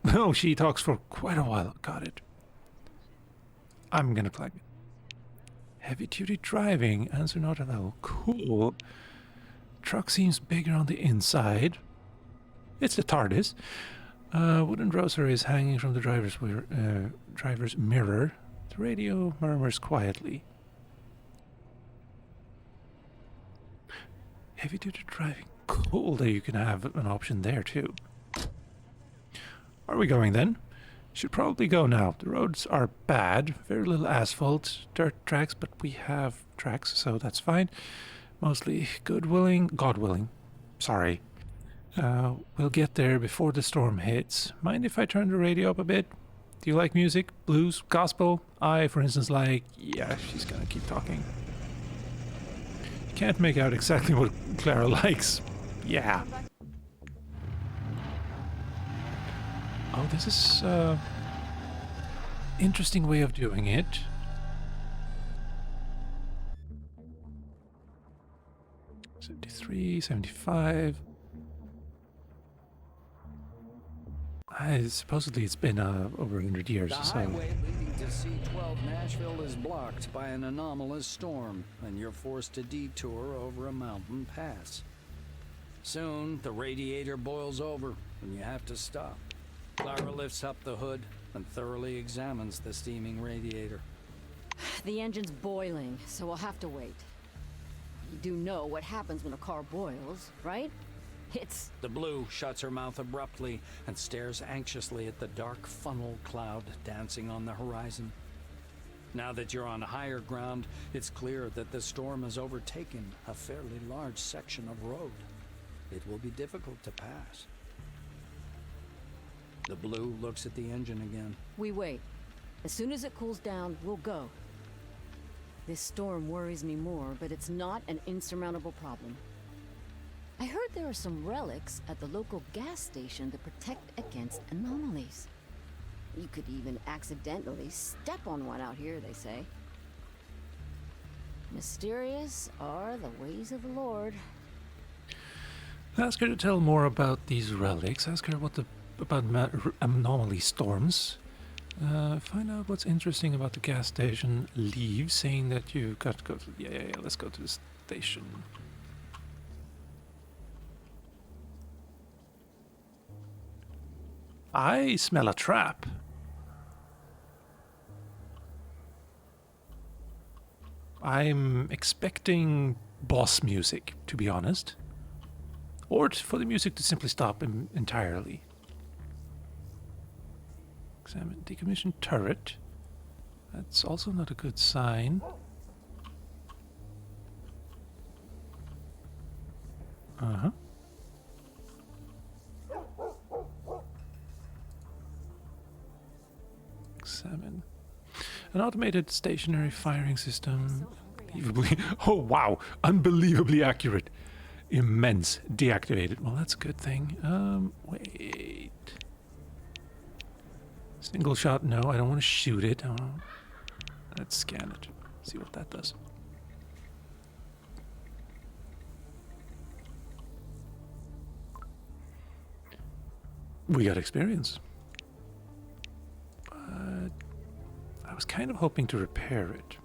Oh, she talks for quite a while. Got it. I'm gonna flag it. Heavy-duty driving. Answer not allowed. Cool. Truck seems bigger on the inside. It's the TARDIS. Wooden grocer is hanging from the driver's mirror. The radio murmurs quietly. Heavy-duty driving. Cool that you can have an option there too. Are we going then? Should probably go now. The roads are bad. Very little asphalt, dirt tracks, but we have tracks, so that's fine. Mostly God willing. Sorry. We'll get there before the storm hits. Mind if I turn the radio up a bit? Do you like music? Blues? Gospel? I, for instance, like... Yeah, she's gonna keep talking. Can't make out exactly what Clara likes. Yeah. Oh, this is interesting way of doing it. $73, $75. Supposedly it's been over 100 years The or so. highway leading to C12 Nashville is blocked by an anomalous storm, and you're forced to detour over a mountain pass. Soon, the radiator boils over, and you have to stop. Clara lifts up the hood and thoroughly examines the steaming radiator. The engine's boiling, so we'll have to wait. You do know what happens when a car boils, right? It's... The Blue shuts her mouth abruptly and stares anxiously at the dark funnel cloud dancing on the horizon. Now that you're on higher ground, it's clear that the storm has overtaken a fairly large section of road. It will be difficult to pass. The Blue looks at the engine again. We wait. As soon as it cools down, we'll go. This storm worries me more, but it's not an insurmountable problem. I heard there are some relics at the local gas station that protect against anomalies. You could even accidentally step on one out here, they say. Mysterious are the ways of the Lord. Ask her to tell more about these relics. Ask her about anomaly storms. Find out what's interesting about the gas station. Leave, saying that you've got to go to... Yeah, let's go to the station. I smell a trap. I'm expecting boss music, to be honest. Or for the music to simply stop entirely. Examine decommissioned turret. That's also not a good sign. Uh-huh. Examine. An automated stationary firing system. Unbelievably... Oh, wow! Unbelievably accurate. Immense. Deactivated. Well, that's a good thing. Wait. Single shot, no, I don't want to shoot it. Let's scan it. See what that does. We got experience. But I was kind of hoping to repair it.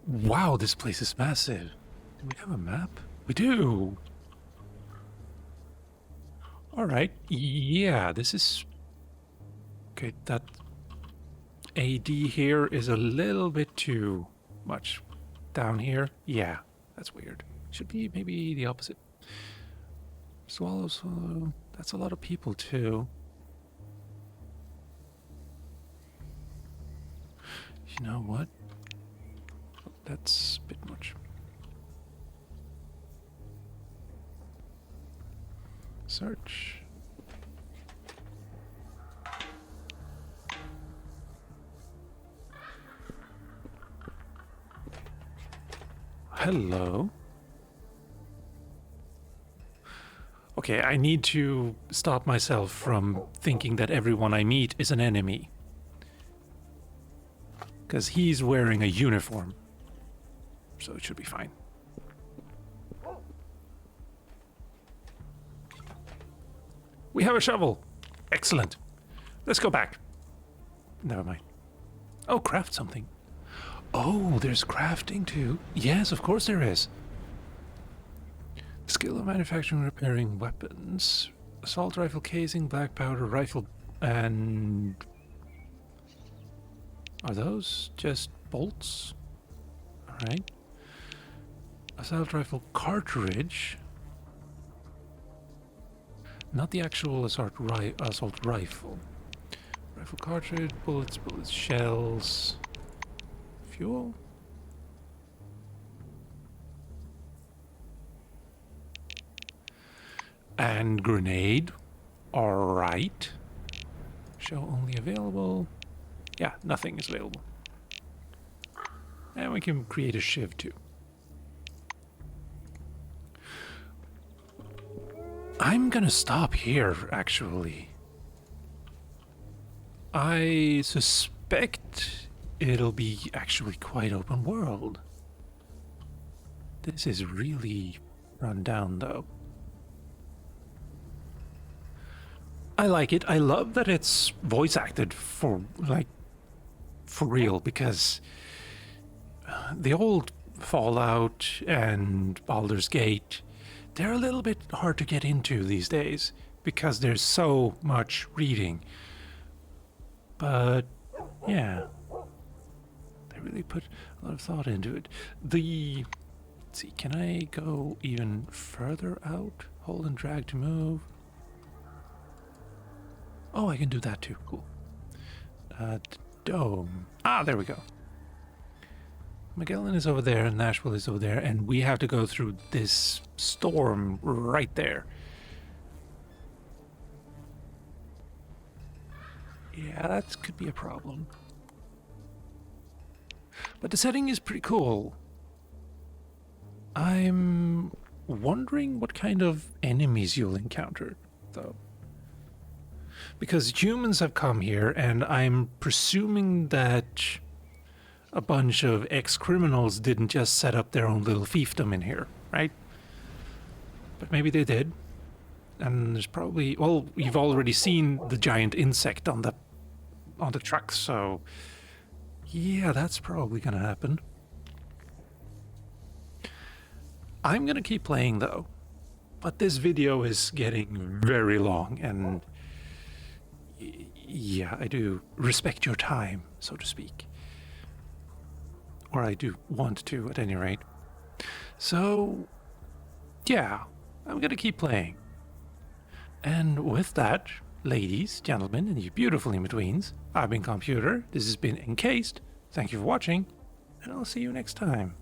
Wow, this place is massive. Do we have a map? We do! Alright, yeah, this is... Okay, that AD here is a little bit too much. Down here, yeah, that's weird. Should be maybe the opposite. Swallow, swallow. That's a lot of people too. You know what? That's a bit much. Search. Hello. Okay, I need to stop myself from thinking that everyone I meet is an enemy. Because he's wearing a uniform. So it should be fine. We have a shovel. Excellent. Let's go back. Never mind. Oh, craft something. Oh, there's crafting too. Yes, of course there is. Skill of manufacturing and repairing weapons. Assault rifle casing, black powder, rifle, and... Are those just bolts? Alright. Assault rifle cartridge. Not the actual assault rifle. Rifle cartridge, bullets, shells. Fuel? And grenade. Alright. Show only available. Yeah, nothing is available. And we can create a shiv too. I'm gonna stop here, actually. I suspect it'll be actually quite open world. This is really run down, though. I like it. I love that it's voice acted for real, because the old Fallout and Baldur's Gate, they're a little bit hard to get into these days because there's so much reading. But yeah, they really put a lot of thought into it. Let's see, can I go even further out? Hold and drag to move. Oh, I can do that too. Cool. Dome. Ah, there we go. Magellan is over there, and Nashville is over there, and we have to go through this storm right there. Yeah, that could be a problem. But the setting is pretty cool. I'm wondering what kind of enemies you'll encounter, though. Because humans have come here, and I'm presuming that a bunch of ex-criminals didn't just set up their own little fiefdom in here, right? But maybe they did. And there's probably... Well, you've already seen the giant insect on the truck, so... Yeah, that's probably gonna happen. I'm gonna keep playing, though. But this video is getting very long, and... Yeah, I do respect your time, so to speak. Or I do want to, at any rate. So, yeah, I'm gonna keep playing. And with that, ladies, gentlemen, and you beautiful in-betweens, I've been Calmputer, this has been Encased, thank you for watching, and I'll see you next time.